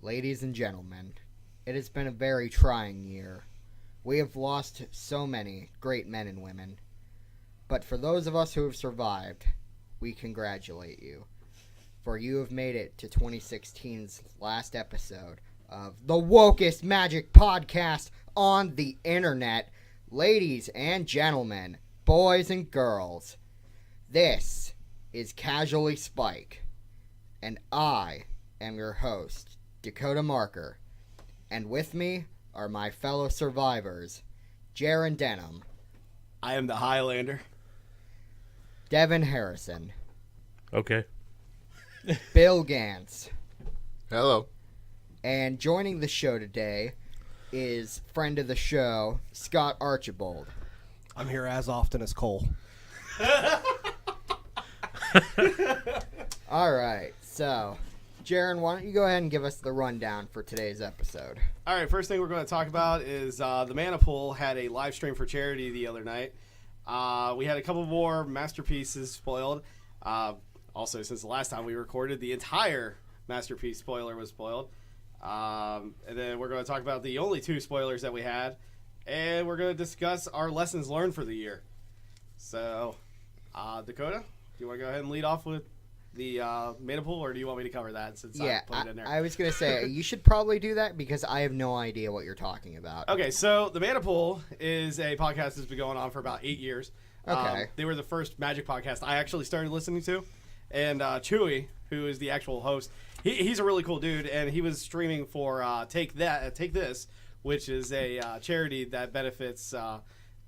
Ladies and gentlemen, it has been a very trying year. We have lost so many great men and women. But for those of us who have survived, we congratulate you. For you have made it to 2016's last episode of the wokest magic podcast on the internet. Ladies and gentlemen, boys and girls, this is Casually Spike, and I am your host, Dakota Marker, and with me are my fellow survivors, Jaron Denham. I am the Highlander. Devin Harrison. Okay. Bill Gantz. Hello. And joining the show today is friend of the show, Scott Archibald. I'm here as often as Cole. All right, so, Jaron, why don't you go ahead and give us the rundown for today's episode? All right, first thing we're going to talk about is the Mana Pool had a live stream for charity the other night. We had a couple more masterpieces spoiled. Also, since the last time we recorded, the entire masterpiece spoiler was spoiled. And then we're going to talk about the only two spoilers that we had. And we're going to discuss our lessons learned for the year. So, Dakota, do you want to go ahead and lead off with the Mana Pool, or do you want me to cover that since I put it in there? I was going to say, you should probably do that because I have no idea what you're talking about. Okay, so the Mana Pool is a podcast that's been going on for about 8 years. Okay. They were the first Magic podcast I actually started listening to. And Chewy, who is the actual host, he's a really cool dude, and he was streaming for Take This, which is a charity that benefits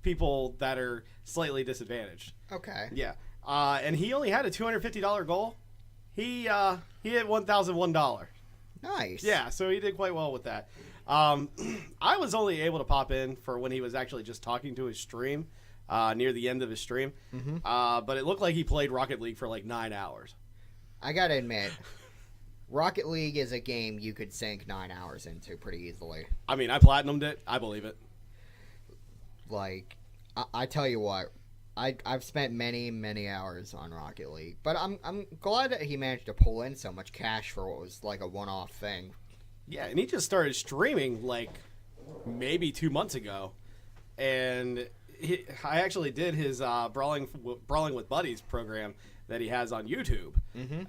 people that are slightly disadvantaged. Okay. Yeah. And he only had a $250 goal. He hit $1,001. Nice. Yeah, so he did quite well with that. I was only able to pop in for when he was actually just talking to his stream near the end of his stream. Mm-hmm. But it looked like he played Rocket League for like 9 hours. I gotta admit, Rocket League is a game you could sink 9 hours into pretty easily. I mean, I platinumed it. I believe it. Like, I tell you what, I've spent many hours on Rocket League, but I'm glad that he managed to pull in so much cash for what was like a one-off thing. Yeah, and he just started streaming like maybe 2 months ago, and I actually did his Brawling with Buddies program that he has on YouTube,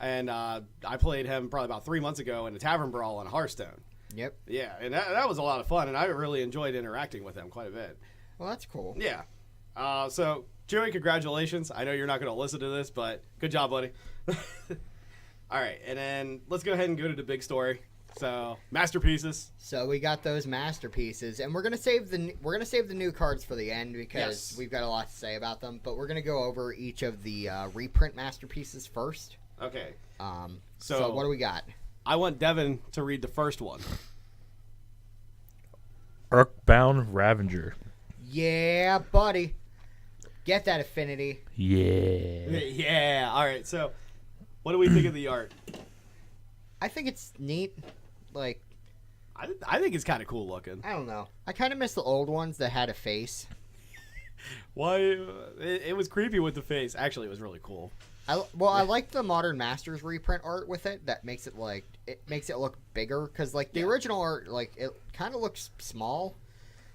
and I played him probably about 3 months ago in a tavern brawl on Hearthstone. Yep. Yeah, and that was a lot of fun, and I really enjoyed interacting with him quite a bit. Well, that's cool. Yeah. So, Joey, congratulations. I know you're not going to listen to this, but good job, buddy. All right, and then let's go ahead and go to the big story. So, masterpieces. So we got those masterpieces, and we're gonna save the new cards for the end because we've got a lot to say about them. But we're gonna go over each of the reprint masterpieces first. Okay. So what do we got? I want Devin to read the first one. Earthbound Ravager. Yeah, buddy. Get that affinity. Yeah. Yeah. All right. So, what do we think of the art? I think it's neat. Like, I think it's kind of cool looking. I don't know. I kind of miss the old ones that had a face. Why? It was creepy with the face. Actually, it was really cool. I like the Modern Masters reprint art with it. That makes it look bigger because like the original art, like it kind of looks small.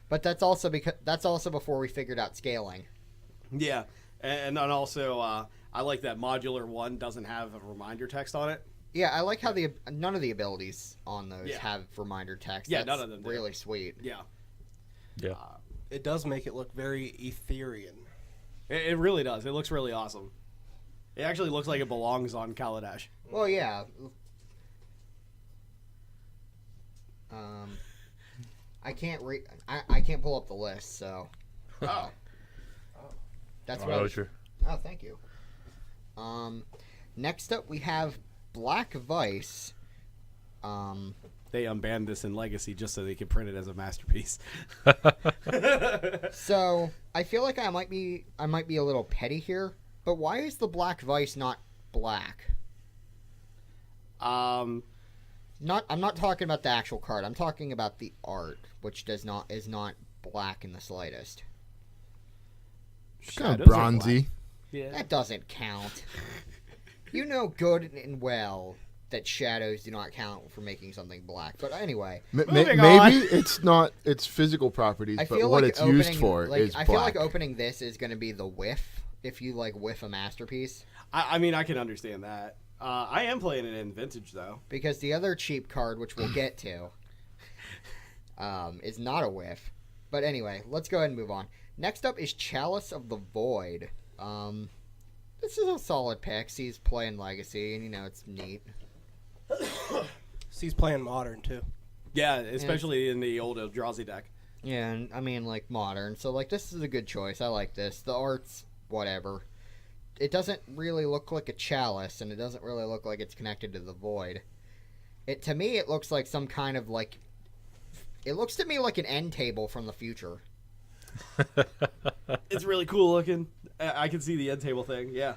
But that's also before we figured out scaling. Yeah, and then also I like that modular one doesn't have a reminder text on it. Yeah, I like how none of the abilities on those have reminder text. Yeah, That's none of them do. really sweet. Yeah. Yeah. It does make it look very Etherean. It really does. It looks really awesome. It actually looks like it belongs on Kaladesh. Well, yeah. I can't I can't pull up the list, so. Oh. That's Oh, what I was. sure. Oh, thank you. Next up we have Black Vice. They unbanned this in Legacy just so they could print it as a masterpiece. So I feel like I might be a little petty here, but why is the Black Vice not black? I'm not talking about the actual card. I'm talking about the art, which is not black in the slightest. Kind of bronzy. Yeah. That doesn't count. You know good and well that shadows do not count for making something black. But anyway, Moving maybe on. it's not its physical properties, I but feel what like it's used for like, is I black. feel like opening this is going to be the whiff. If you like whiff a masterpiece, I mean, I can understand that. I am playing it in vintage though. because the other cheap card, which we'll get to, is not a whiff. But anyway, let's go ahead and move on. Next up is Chalice of the Void. This is a solid pick. He's playing Legacy, and it's neat. He's playing modern too. Yeah, especially in the old Eldrazi deck. Yeah, and I mean like modern. So like this is a good choice. I like this. The art's whatever. It doesn't really look like a chalice, and it doesn't really look like it's connected to the void. To me, it looks like some kind of like. It looks to me like an end table from the future. It's really cool looking. I can see the end table thing. Yeah.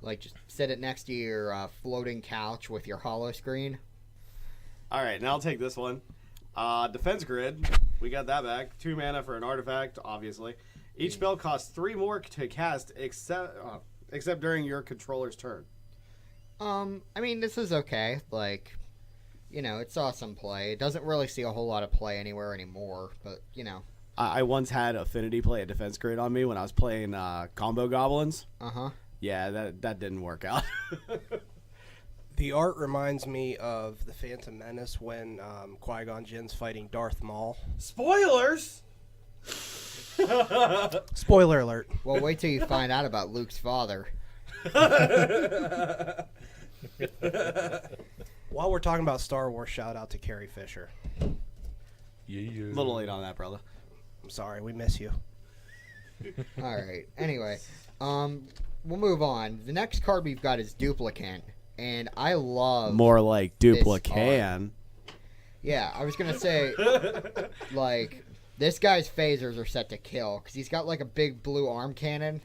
Like just sit it next to your floating couch with your hollow screen. All right, now I'll take this one. Defense Grid. We got that back. 2 mana for an artifact, obviously. Each spell costs 3 more to cast, except during your controller's turn. I mean, this is okay. Like, it saw some play. It doesn't really see a whole lot of play anywhere anymore, but, I once had Affinity play a Defense Grid on me when I was playing Combo Goblins. Uh-huh. Yeah, that didn't work out. The art reminds me of the Phantom Menace when Qui-Gon Jinn's fighting Darth Maul. Spoilers! Spoiler alert. Well, wait till you find out about Luke's father. While we're talking about Star Wars, shout out to Carrie Fisher. Yeah. A little late on that, brother. I'm sorry, we miss you. All right. Anyway, we'll move on. The next card we've got is Duplicant, and I love More like this Duplican. Yeah, I was gonna say, like, this guy's phasers are set to kill because he's got like a big blue arm cannon.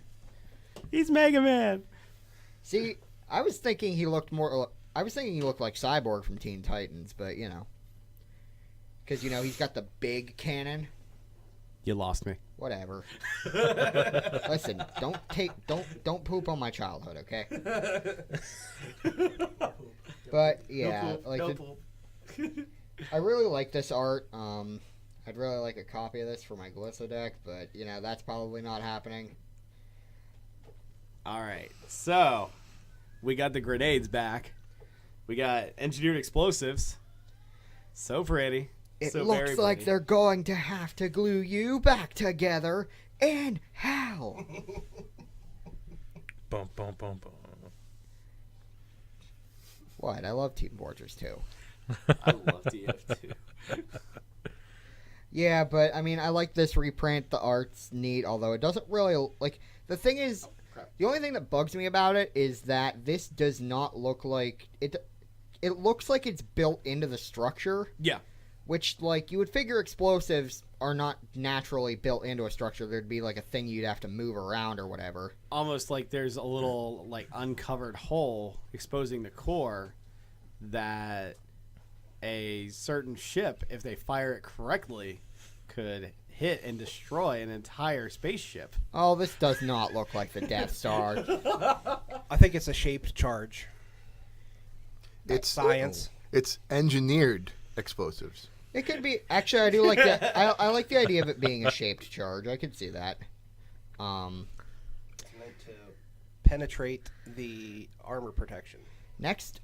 He's Mega Man. See, I was thinking he looked more. I was thinking he looked like Cyborg from Teen Titans, but because he's got the big cannon. You lost me. Whatever. Listen, don't poop on my childhood, okay? But yeah, I really like this art. I'd really like a copy of this for my Glissa deck, but that's probably not happening. All right, so we got the grenades back. We got engineered explosives. So pretty. It so looks very like pretty. they're going to have to glue you back together, and how? Bum, bum, bum, bum. What? I love Team Fortress 2. I love DF2. Yeah, but I mean, I like this reprint. The art's neat, although it doesn't really like. The thing is, the only thing that bugs me about it is that this does not look like it. It looks like it's built into the structure. Yeah. Which, like, you would figure explosives are not naturally built into a structure. There'd be, like, a thing you'd have to move around or whatever. Almost like there's a little, like, uncovered hole exposing the core that a certain ship, if they fire it correctly, could hit and destroy an entire spaceship. Oh, this does not look like the Death Star. I think it's a shaped charge. It's Science. It's engineered explosives. It could be... Actually, I do like that. I like the idea of it being a shaped charge. I could see that. It's meant to penetrate the armor protection. Next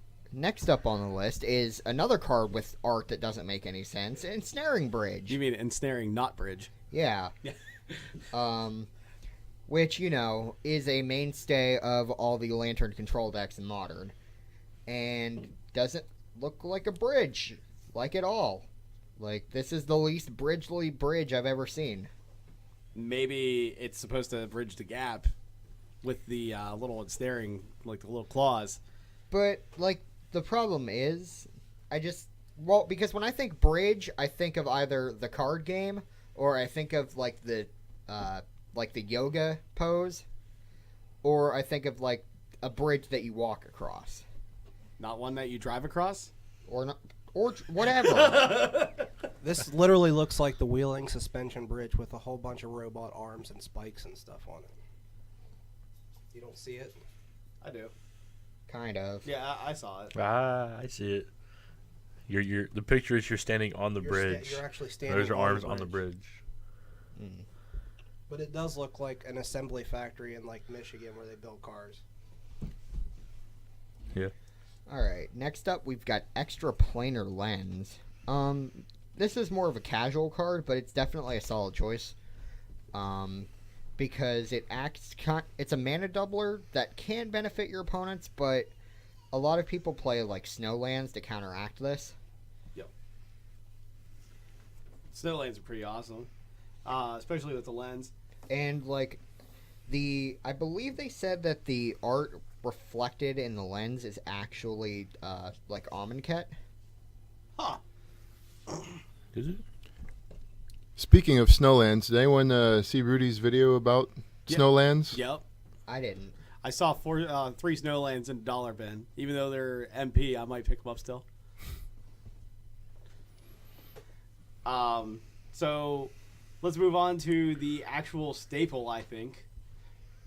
up on the list is another card with art that doesn't make any sense. Ensnaring Bridge. You mean ensnaring, not bridge? Yeah. Which, is a mainstay of all the Lantern control decks in Modern. And doesn't look like a bridge. Like at all. Like, this is the least bridgely bridge I've ever seen. Maybe it's supposed to bridge the gap with the little ensnaring, like the little claws. But, like, the problem is, because when I think bridge, I think of either the card game, or I think of, like, the yoga pose, or I think of, like, a bridge that you walk across. Not one that you drive across? Or not, or whatever. This literally looks like the wheeling suspension bridge with a whole bunch of robot arms and spikes and stuff on it. You don't see it? I do. Kind of. Yeah, I saw it. Ah, I see it. The picture is you're standing on the bridge. You're actually standing. There's your on arms the on the bridge. But it does look like an assembly factory in like Michigan where they build cars. Yeah. All right. Next up, we've got extra planar lens. This is more of a casual card, but it's definitely a solid choice. Because it's a mana doubler that can benefit your opponents, but a lot of people play like snow lands to counteract this. Yep. Snow lands are pretty awesome, especially with the lens. And like I believe they said that the art reflected in the lens is actually like Amonkhet. Huh. Is it? Speaking of Snowlands, did anyone see Rudy's video about Snowlands? Yep. I didn't. I saw 3 Snowlands in a dollar bin. Even though they're MP, I might pick them up still. So let's move on to the actual staple, I think.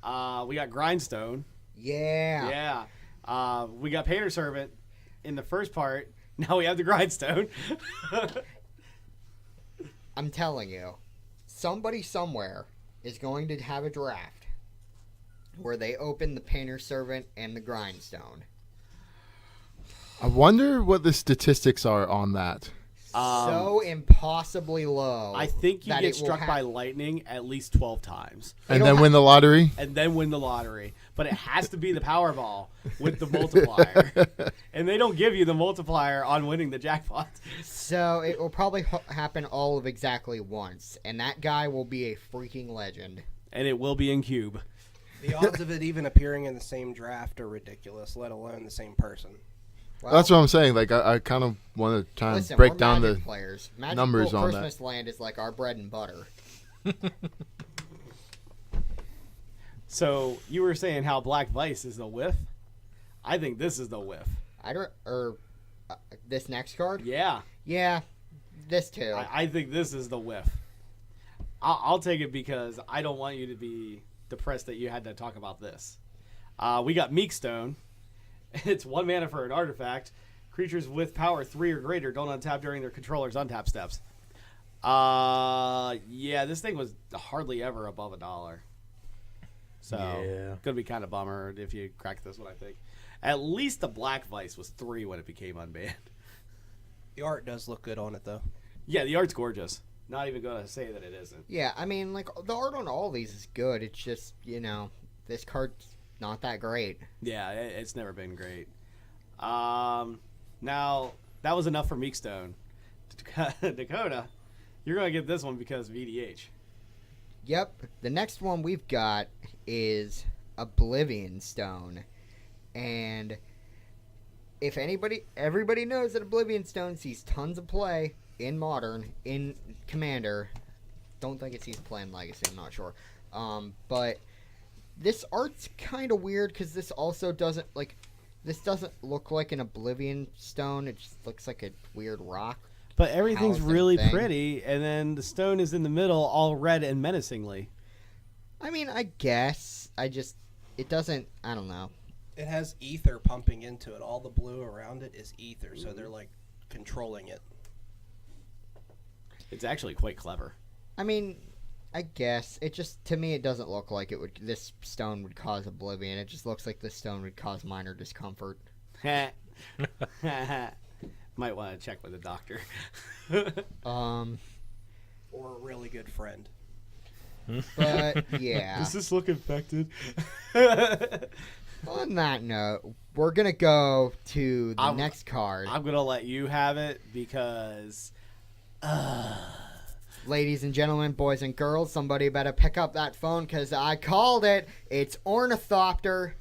We got Grindstone. Yeah. Yeah. We got Painter Servant in the first part. Now we have the Grindstone. I'm telling you, somebody somewhere is going to have a draft where they open the Painter Servant and the Grindstone. I wonder what the statistics are on that. So impossibly low. I think you that get it will struck by lightning at least 12 times. And then win the lottery? And then win the lottery. But it has to be the Powerball with the multiplier. And they don't give you the multiplier on winning the jackpot. So it will probably happen all of exactly once, and that guy will be a freaking legend. And it will be in cube. The odds of it even appearing in the same draft are ridiculous, let alone the same person. Well, That's what I'm saying. Like, I kind of want to try and listen, break we're down Magic the players. Magic numbers on Christmas that. Land is like our bread and butter. So you were saying how Black Vice is the whiff? I think this is the whiff. This next card? Yeah. Yeah, this too. I think this is the whiff. I'll take it because I don't want you to be depressed that you had to talk about this. We got Meekstone. It's 1 mana for an artifact. Creatures with power 3 or greater don't untap during their controller's untap steps. Yeah, this thing was hardly ever above $1. So, Yeah. gonna be kind of bummer if you crack this one, I think. At least the Black Vice was 3 when it became unbanned. The art does look good on it, though. Yeah, the art's gorgeous. Not even gonna say that it isn't. Yeah, I mean, like, the art on all these is good. It's just, this card's not that great. Yeah, it's never been great. Now, that was enough for Meekstone. Dakota, you're going to get this one because of EDH. Yep. The next one we've got is Oblivion Stone. And if everybody knows that Oblivion Stone sees tons of play in Modern, in Commander. Don't think it sees play in Legacy, I'm not sure. But this art's kind of weird because this also doesn't, this doesn't look like an Oblivion Stone. It just looks like a weird rock. But everything's house really thing. pretty, and then the stone is in the middle, all red and menacingly. I mean, I guess. It doesn't, I don't know. It has ether pumping into it. All the blue around it is ether, so they're, controlling it. It's actually quite clever. I mean, I guess. It just, to me, it doesn't look like this stone would cause Oblivion. It just looks like this stone would cause minor discomfort. Might want to check with a doctor. Or a really good friend. But, yeah. Does this look infected? On that note, we're going to go to the next card. I'm going to let you have it because... Ladies and gentlemen, boys and girls, somebody better pick up that phone because I called it. It's Ornithopter,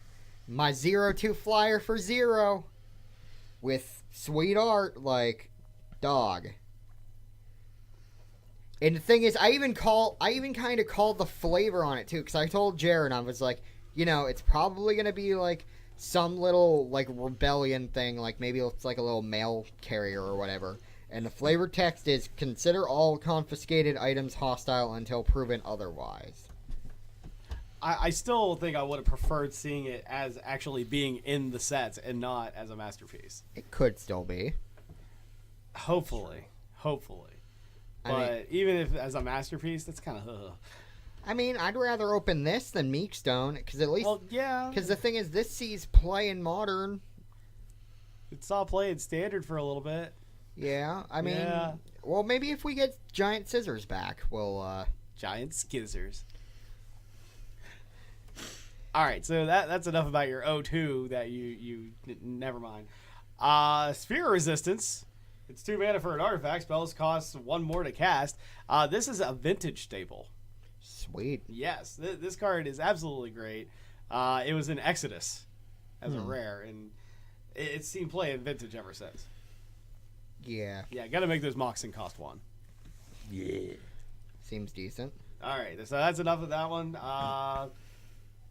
my 0-2 flyer for 0. With sweet art like dog. And the thing is, I even kind of called the flavor on it too, because I told Jared, I was like, it's probably gonna be like some little rebellion thing, like maybe it's like a little mail carrier or whatever. And the flavor text is: consider all confiscated items hostile until proven otherwise. I still think I would have preferred seeing it as actually being in the sets and not as a masterpiece. It could still be. Hopefully. I But mean- even if as a masterpiece, that's kind of. I mean, I'd rather open this than Meekstone, because at least... Well, yeah. Because the thing is, this sees play in Modern. It saw play in Standard for a little bit. Yeah, I mean... Yeah. Well, maybe if we get Giant Scissors back, we'll... Giant skizzers. All right, so that's enough about your O2 that you never mind. Sphere Resistance. It's 2 mana for an artifact. Spells cost 1 more to cast. This is a vintage staple. Sweet. Yes, this card is absolutely great. It was in Exodus as a rare, and it's seen play in vintage ever since. Yeah, Yeah, got to make those Moxen cost 1. Yeah. seems decent. All right, so that's enough of that one.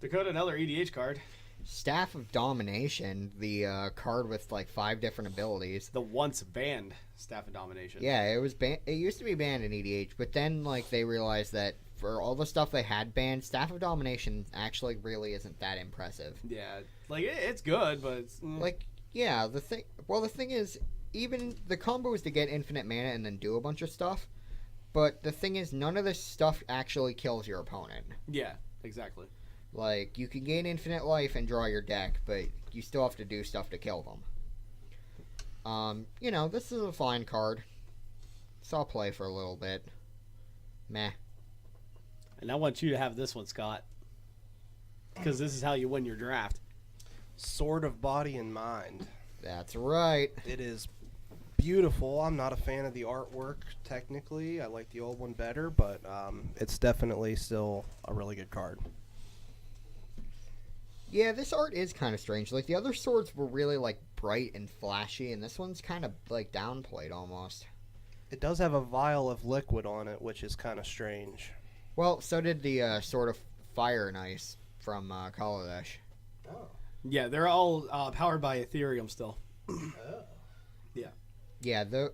Dakota, another EDH card. Staff of Domination, the card with like 5 different abilities. The once banned Staff of Domination. Yeah, it was it used to be banned in EDH, but then like they realized that for all the stuff they had banned, Staff of Domination actually really isn't that impressive. Yeah, like it's good, but it's, Like, yeah, the thing is, even the combo is to get infinite mana and then do a bunch of stuff, but the thing is, none of this stuff actually kills your opponent. yeah, exactly. Like, you can gain infinite life and draw your deck, but you still have to do stuff to kill them. You know, this is a fine card. Saw play for a little bit. Meh. And I want you to have this one, Scott, because this is how you win your draft. Sword of Body and Mind. That's right. It is beautiful. I'm not a fan of the artwork technically. I like the old one better, but it's definitely still a really good card. Yeah, this art is kind of strange. Like, the other swords were really, like, bright and flashy, and this one's kind of, like, downplayed almost. It does have a vial of liquid on it, which is kind of strange. Well, so did the Sword of Fire and Ice from Kaladesh. Oh. Yeah, they're all powered by Ethereum still. Yeah, the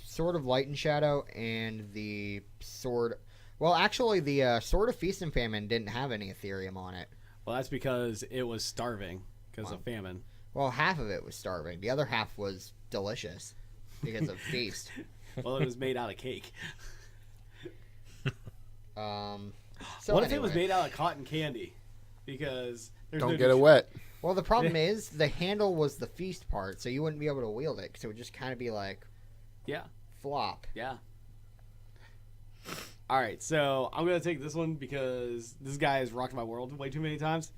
Sword of Light and Shadow and the Sword... Well, actually, the Sword of Feast and Famine didn't have any Ethereum on it. Well, that's because it was starving because of famine. Well, half of it was starving. The other half was delicious because of Feast. Well, it was made out of cake. So What if it was anyway. made out of cotton candy? Because there's Don't no get it wet. Well, the problem is the handle was the Feast part, so you wouldn't be able to wield it, because it would just kind of be like Yeah, flop. yeah. All right, so I'm going to take this one because this guy has rocked my world way too many times.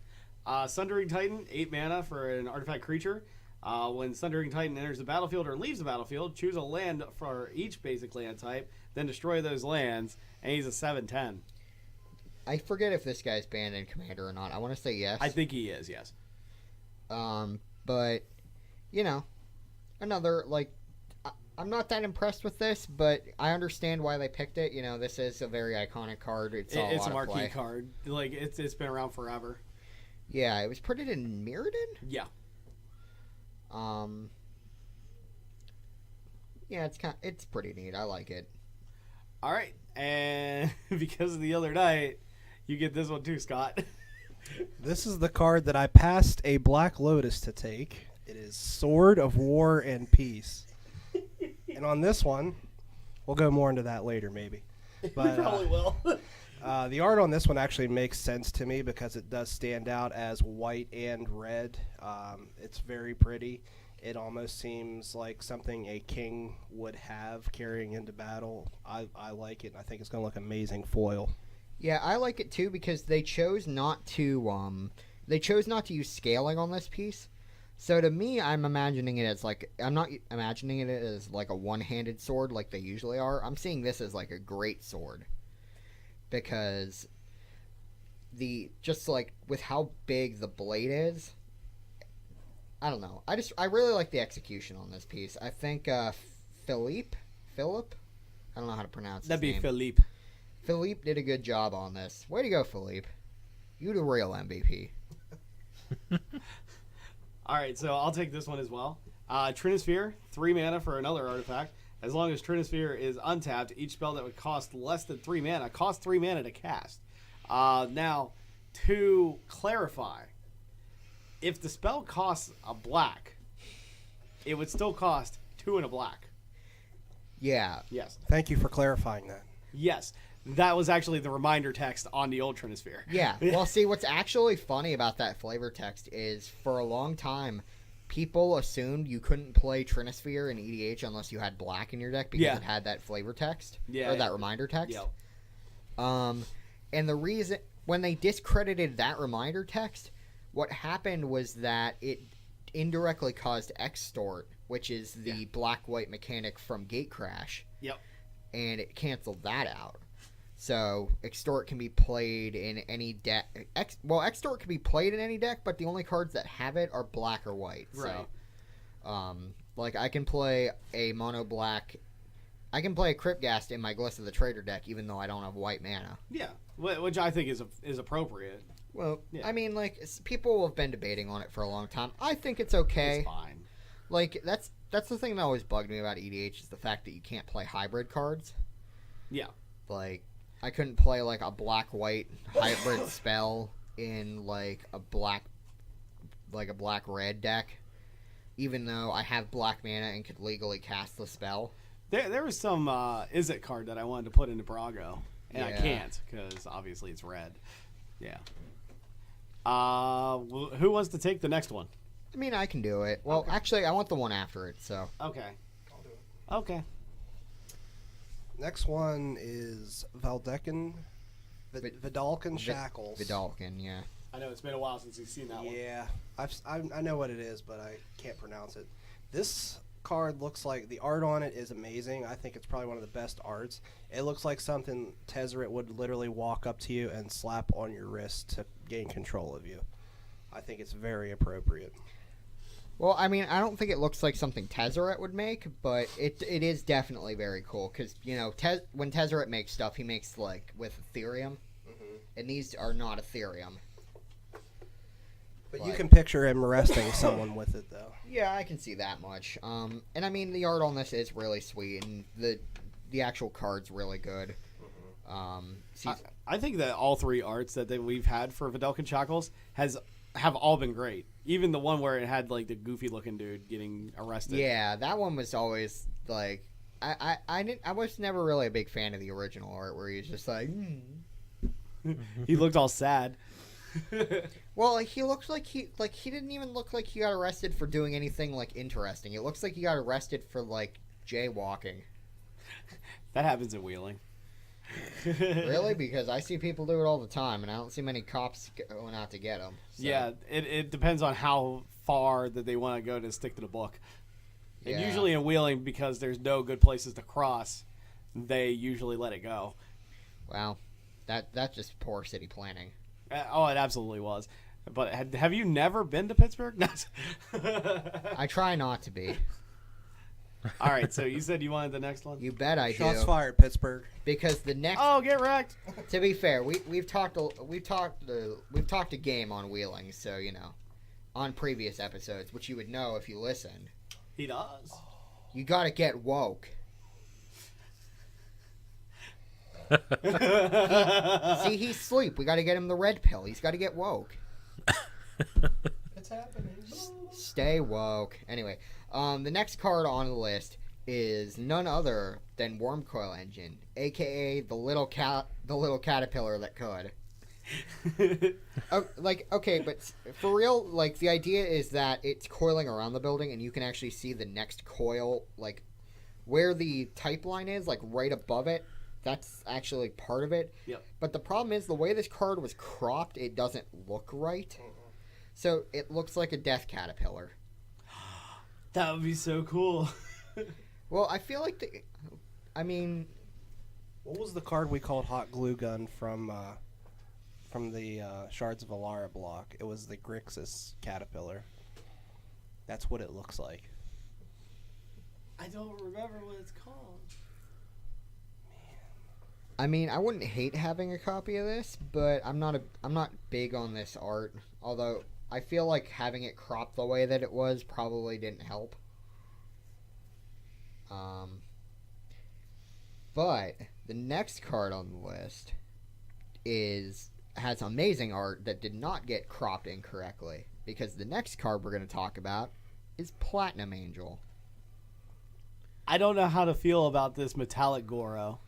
Sundering Titan, 8 mana for an artifact creature. When Sundering Titan enters the battlefield or leaves the battlefield, choose a land for each basic land type, then destroy those lands, and he's a 7/10. I forget if this guy's banned in Commander or not. I want to say yes. I think he is, yes. But, you know, another, like, I'm not that impressed with this, but I understand why they picked it. You know, this is a very iconic card. It's It's a lot of marquee play. card. Like, it's been around forever. Yeah, it was printed in Mirrodin? Yeah. Yeah, it's pretty neat. I like it. All right, and because of the other night, you get this one too, Scott. This is the card that I passed a Black Lotus to take. It is Sword of War and Peace. And on this one, we'll go more into that later maybe. But, Probably will. The art on this one actually makes sense to me because it does stand out as white and red. It's very pretty. It almost seems like something a king would have carrying into battle. I like it, and I think it's going to look amazing foil. Yeah, I like it too because they chose not to use scaling on this piece. So to me, I'm imagining it as like I'm not imagining it as like a one-handed sword like they usually are. I'm seeing this as like a great sword because just like with how big the blade is. I don't know. I really like the execution on this piece. I think Philippe, I don't know how to pronounce his That'd be name. Philippe. Philippe did a good job on this. Way to go, Philippe. You the real MVP. All right, so I'll take this one as well. Trinisphere, 3 mana for another artifact. As long as Trinisphere is untapped, each spell that would cost less than 3 mana costs 3 mana to cast. Now, to clarify, if the spell costs a black, it would still cost 2 and a black. Yeah. Yes. Thank you for clarifying that. Yes. That was actually the reminder text on the old Trinisphere. Yeah. Well, see, what's actually funny about that flavor text is for a long time, people assumed you couldn't play Trinisphere in EDH unless you had black in your deck because it had that flavor text or that reminder text. Yep. And the reason when they discredited that reminder text, what happened was that it indirectly caused Extort, which is the black-white mechanic from Gatecrash. Yep. And it canceled that out. So Extort can be played in any deck. Extort can be played in any deck, but the only cards that have it are black or white. Right. So, like I can play a mono black. I can play a Cryptghast in my Gliss of the Trader deck, even though I don't have white mana. Yeah, which I think is appropriate. Well, yeah. I mean, like people have been debating on it for a long time. I think it's okay. It's fine. Like that's the thing that always bugged me about EDH is the fact that you can't play hybrid cards. Yeah. Like I couldn't play like a black-white hybrid spell in like a black-red deck, even though I have black mana and could legally cast the spell. There was some Izzet card that I wanted to put into Brago, and I can't because obviously it's red. Yeah. Who wants to take the next one? I mean, I can do it. Well, actually, I want the one after it. So. Okay. I'll do it. Okay. Next one is Vidalcan Shackles. Vidalcan, yeah. I know it's been a while since you've seen that one. Yeah, I know what it is, but I can't pronounce it. This card looks like the art on it is amazing. I think it's probably one of the best arts. It looks like something Tezzeret would literally walk up to you and slap on your wrist to gain control of you. I think it's very appropriate. Well, I mean, I don't think it looks like something Tezzeret would make, but it is definitely very cool because when Tezzeret makes stuff, he makes like with Ethereum, and these are not Ethereum. But you can picture him arresting someone with it, though. Yeah, I can see that much. And I mean, the art on this is really sweet, and the actual card's really good. I think that all 3 arts that we've had for Vidalcan Shackles have all been great. Even the one where it had like the goofy looking dude getting arrested. Yeah, that one was always like I was never really a big fan of the original art where he was just like He looked all sad. Well, he looks like he didn't even look like he got arrested for doing anything like interesting. It looks like he got arrested for like jaywalking. That happens in Wheeling. Really? Because I see people do it all the time, and I don't see many cops going out to get them. So. Yeah, it depends on how far that they want to go to stick to the book. And usually in Wheeling, because there's no good places to cross, they usually let it go. Wow, that's just poor city planning. It absolutely was. But have you never been to Pittsburgh? I try not to be. All right, so you said you wanted the next one? You bet I do. Shots fired, Pittsburgh. Because the next. Oh, get wrecked. To be fair, we've talked a game on Wheeling, so on previous episodes, which you would know if you listened. He does. You gotta get woke. See, he's asleep. We gotta get him the red pill. He's gotta get woke. It's happening. Stay woke. Anyway, the next card on the list is none other than Wormcoil Engine, aka the little caterpillar that could. Okay, but for real, like the idea is that it's coiling around the building, and you can actually see the next coil, like where the type line is, like right above it. That's actually part of it. Yep. But the problem is the way this card was cropped, it doesn't look right. So it looks like a death caterpillar. That would be so cool. Well, I feel like what was the card we called Hot Glue Gun from the Shards of Alara block? It was the Grixis caterpillar. That's what it looks like. I don't remember what it's called. I mean, I wouldn't hate having a copy of this, but I'm not big on this art. Although I feel like having it cropped the way that it was probably didn't help. But the next card on the list has amazing art that did not get cropped incorrectly, because the next card we're going to talk about is Platinum Angel. I don't know how to feel about this metallic Goro.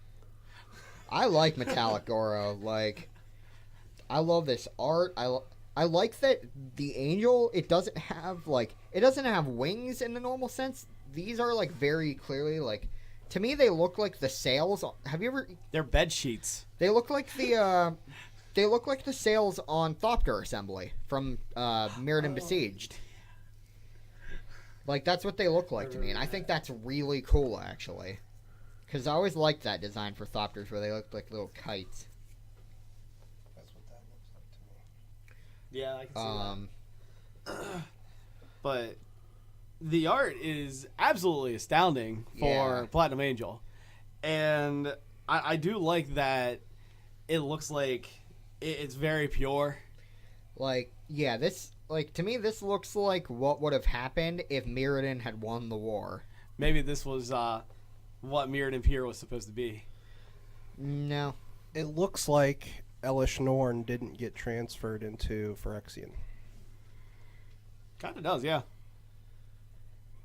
I like metallic Goro. Like, I love this art. I like that the angel, it doesn't have wings in the normal sense. These are like very clearly like, to me they look like the sails. Have you ever? They're bed sheets. They look like the sails on Thopter Assembly from Mirrodin Besieged. Like, that's what they look like to me, and I think that's really cool, actually. Because I always liked that design for Thopters, where they looked like little kites. That's what that looks like to me. Yeah, I can see that. But the art is absolutely astounding for Yeah. Platinum Angel. And I do like that it looks like it's very pure. Like, yeah, to me, this looks like what would have happened if Mirrodin had won the war. Maybe this was what Mirrodin Pier was supposed to be. No. It looks like Elish Norn didn't get transferred into Phyrexian. Kind of does, yeah.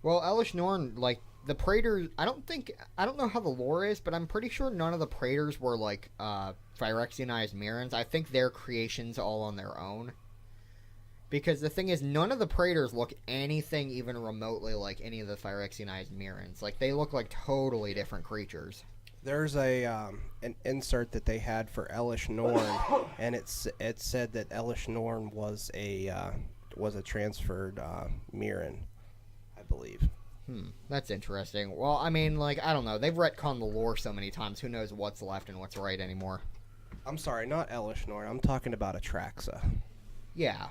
Well, Elish Norn, like, the Praetors, I don't know how the lore is, but I'm pretty sure none of the Praetors were, like, Phyrexianized Mirrans. I think they're creations all on their own. Because the thing is, none of the Praetors look anything even remotely like any of the Phyrexianized Mirrans. Like, they look like totally different creatures. There's an insert that they had for Elish Norn, and it said that Elish Norn was a transferred Mirran, I believe. That's interesting. Well, I mean, like, I don't know. They've retconned the lore so many times, who knows what's left and what's right anymore. I'm sorry, not Elish Norn. I'm talking about Atraxa. Yeah.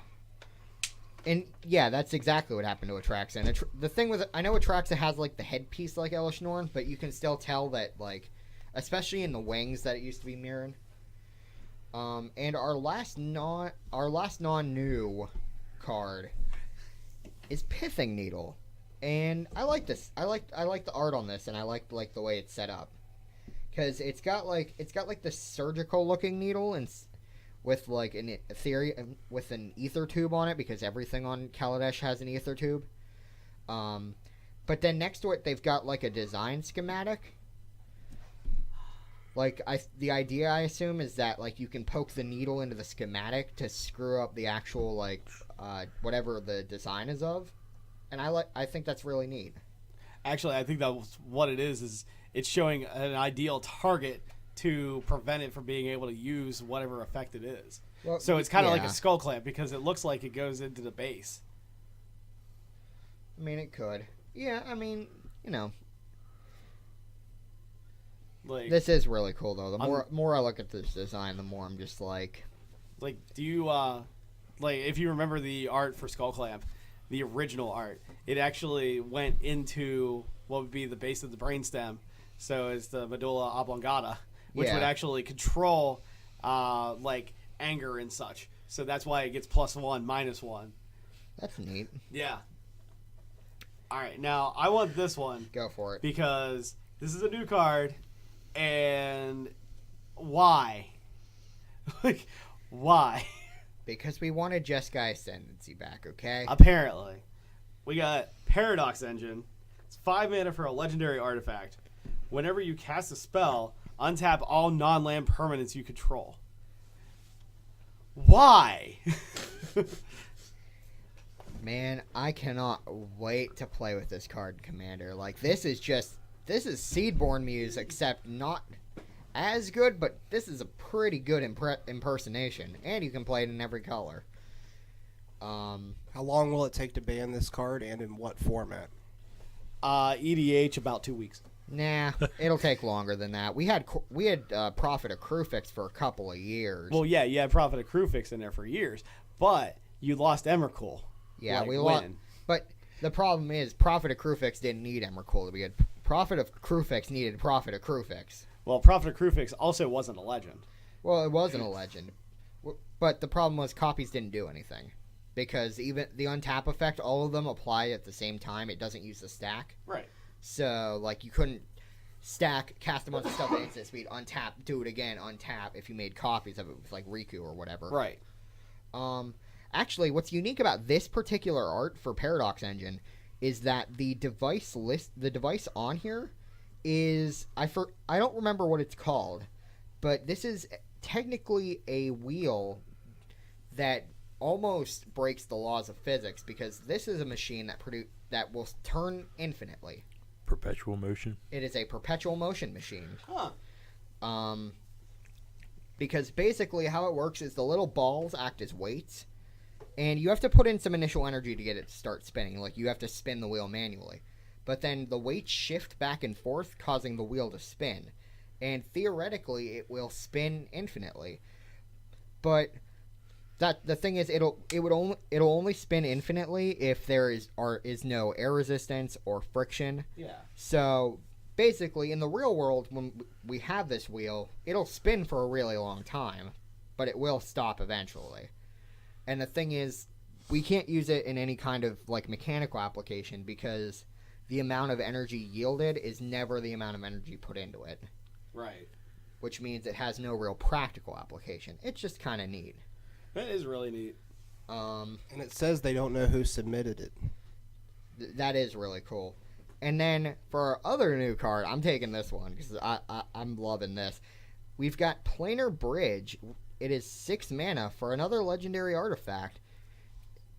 And, yeah, that's exactly what happened to Atraxa. And the thing with I know Atraxa has, like, the headpiece like Elish Norn, but you can still tell that, like, especially in the wings, that it used to be Mirran. And our last non-new card is Pithing Needle. And I like this. I like the art on this, and I like the way it's set up. Because it's got this surgical looking needle and with like an ether tube on it, because everything on Kaladesh has an ether tube. But then next to it, they've got like a design schematic. Like, the idea, I assume, is that like you can poke the needle into the schematic to screw up the actual like whatever the design is of, and I think that's really neat. Actually, I think that's what it is it's showing an ideal target to prevent it from being able to use whatever effect it is. Well, So it's kind of like yeah. a skull clamp, because it looks like it goes into the base. I mean, it could. Yeah, I mean, you know. Like, This is really cool, though. The more I look at this design, the more I'm just like... do you, like, if you remember the art for Skull Clamp, the original art, it actually went into what would be the base of the brainstem. So it's the medulla oblongata, which Yeah. would actually control, like, anger and such. So that's why it gets +1, -1. That's neat. Yeah. All right, now I want this one Go for it. because this is a new card, and why? Like, why? Because we wanted Jeskai Ascendancy back, okay? Apparently. We got Paradox Engine. It's 5 mana for a legendary artifact. Whenever you cast a spell, untap all non-land permanents you control. Why? Man, I cannot wait to play with this card, Commander. Like, this is Seedborn Muse, except not as good, but this is a pretty good impersonation, and you can play it in every color. How long will it take to ban this card, and in what format? EDH about 2 weeks. Nah, it'll take longer than that. We had Prophet of Crufix for a couple of years. Well, yeah, you had Prophet of Crufix in there for years, but you lost Emrakul. Yeah, like, we lost. when? But the problem is, Prophet of Crufix didn't need Emrakul to be good. Prophet of Crufix needed Prophet of Crufix. Well, Prophet of Crufix also wasn't a legend. Well, it wasn't a legend. But the problem was copies didn't do anything. Because even the untap effect, all of them apply at the same time. It doesn't use the stack. Right. So, like, you couldn't... stack, cast a bunch of stuff at instant speed, untap, do it again, untap. If you made copies of it with like Riku or whatever. Right. Actually, what's unique about this particular art for Paradox Engine is that the device on here is I don't remember what it's called, but this is technically a wheel that almost breaks the laws of physics, because this is a machine that will turn infinitely. Perpetual motion. It is a perpetual motion machine. Huh. Because basically how it works is the little balls act as weights, and you have to put in some initial energy to get it to start spinning. Like, you have to spin the wheel manually. But then the weights shift back and forth, causing the wheel to spin. And theoretically, it will spin infinitely. But the thing is, it'll only spin infinitely if there is no air resistance or friction. Yeah. So basically, in the real world, when we have this wheel, it'll spin for a really long time, but it will stop eventually. And the thing is, we can't use it in any kind of like mechanical application, because the amount of energy yielded is never the amount of energy put into it. Right. Which means it has no real practical application. It's just kind of neat. That is really neat. And it says they don't know who submitted it. That is really cool. And then for our other new card, I'm taking this one because I'm loving this. We've got Planar Bridge. It is 6 mana for another legendary artifact.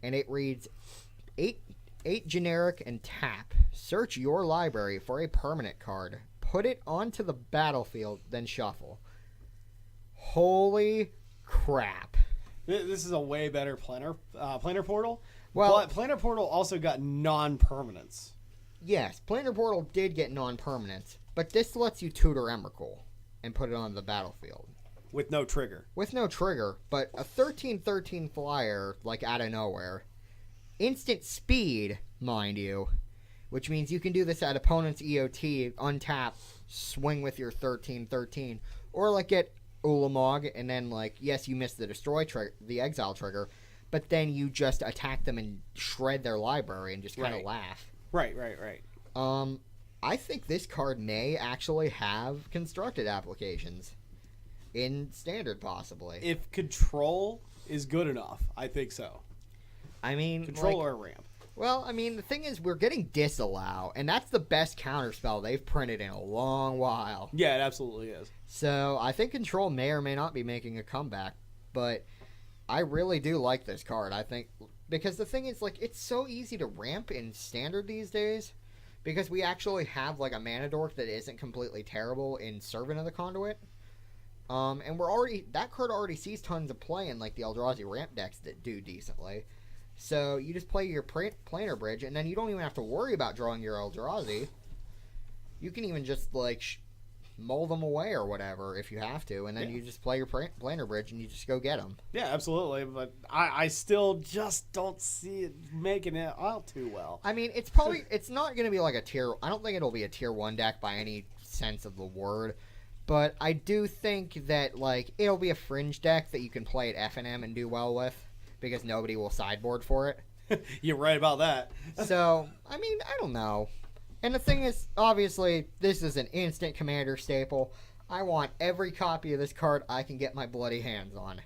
And it reads 8 generic and tap. Search your library for a permanent card. Put it onto the battlefield, then shuffle. Holy crap. This is a way better Planar Portal. Well, but Planar Portal also got non-permanence. Yes, Planar Portal did get non-permanence, but this lets you tutor Emrakul and put it on the battlefield. With no trigger. With no trigger, but a 13/13 flyer, like out of nowhere. Instant speed, mind you, which means you can do this at opponent's EOT, untap, swing with your 13/13, or like get Ulamog, and then like, yes, you missed the destroy trigger, the exile trigger, but then you just attack them and shred their library and just kind of laugh. Right. I think this card may actually have constructed applications. In Standard, possibly. If control is good enough, I think so. I mean, Control or ramp. Well, I mean, the thing is, we're getting Disallow, and that's the best counterspell they've printed in a long while. Yeah, it absolutely is. So, I think Control may or may not be making a comeback, but I really do like this card. I think, because the thing is, like, it's so easy to ramp in Standard these days, because we actually have, like, a mana dork that isn't completely terrible in Servant of the Conduit. And that card already sees tons of play in like the Eldrazi ramp decks that do decently. So you just play your Planar Bridge, and then you don't even have to worry about drawing your Eldrazi. You can even just like mull them away or whatever if you have to, and then you just play your Planar Bridge and you just go get them. Yeah, absolutely. But I still just don't see it making it out too well. I mean, it's not going to be like a tier. I don't think it'll be a tier 1 deck by any sense of the word. But I do think that, like, it'll be a fringe deck that you can play at FNM and do well with, because nobody will sideboard for it. You're right about that. So, I mean, I don't know. And the thing is, obviously, this is an instant commander staple. I want every copy of this card I can get my bloody hands on.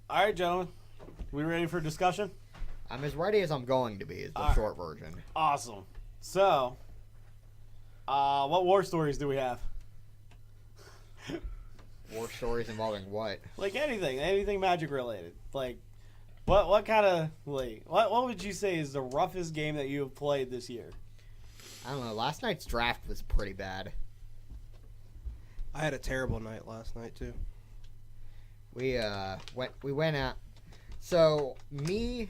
All right, gentlemen. We ready for discussion? I'm as ready as I'm going to be, is the short version. Awesome. So... what war stories do we have? War stories involving what? Like anything magic related. Like, what kind of what would you say is the roughest game that you have played this year? I don't know. Last night's draft was pretty bad. I had a terrible night last night too. We went out. So me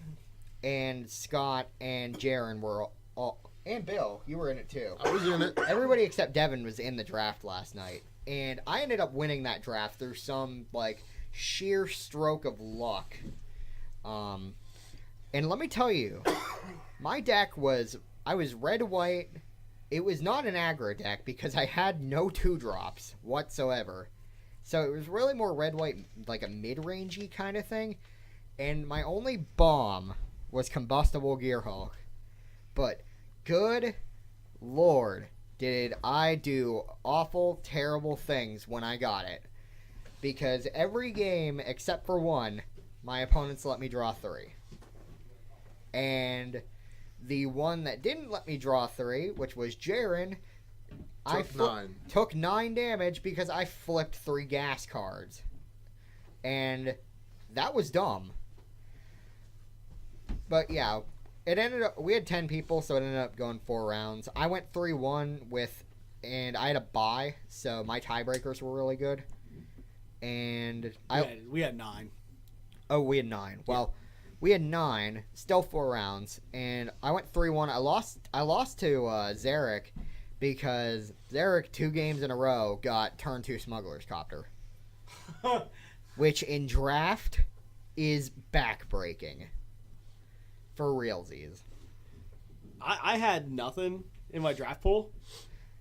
and Scott and Jaron were all. And Bill, you were in it too. I was in it. Everybody except Devin was in the draft last night. And I ended up winning that draft through some, like, sheer stroke of luck. And let me tell you, my deck was, I was red-white. It was not an aggro deck because I had no 2-drops whatsoever. So it was really more red-white, like a mid-rangey kind of thing. And my only bomb was Combustible Gearhulk. But... good Lord, did I do awful, terrible things when I got it. Because every game, except for one, my opponents let me draw 3. And the one that didn't let me draw 3, which was Jaren, took 9 damage because I flipped 3 gas cards. And that was dumb. But yeah, it ended up, we had 10 people, so it ended up going 4 rounds. I went 3-1 and I had a bye, so my tiebreakers were really good. And we had 9. Oh, we had 9. Well, we had 9, still 4 rounds, and I went 3-1. I lost to Zarek because Zarek 2 games in a row got turn 2 Smuggler's Copter, which in draft is backbreaking for realsies. I had nothing in my draft pool,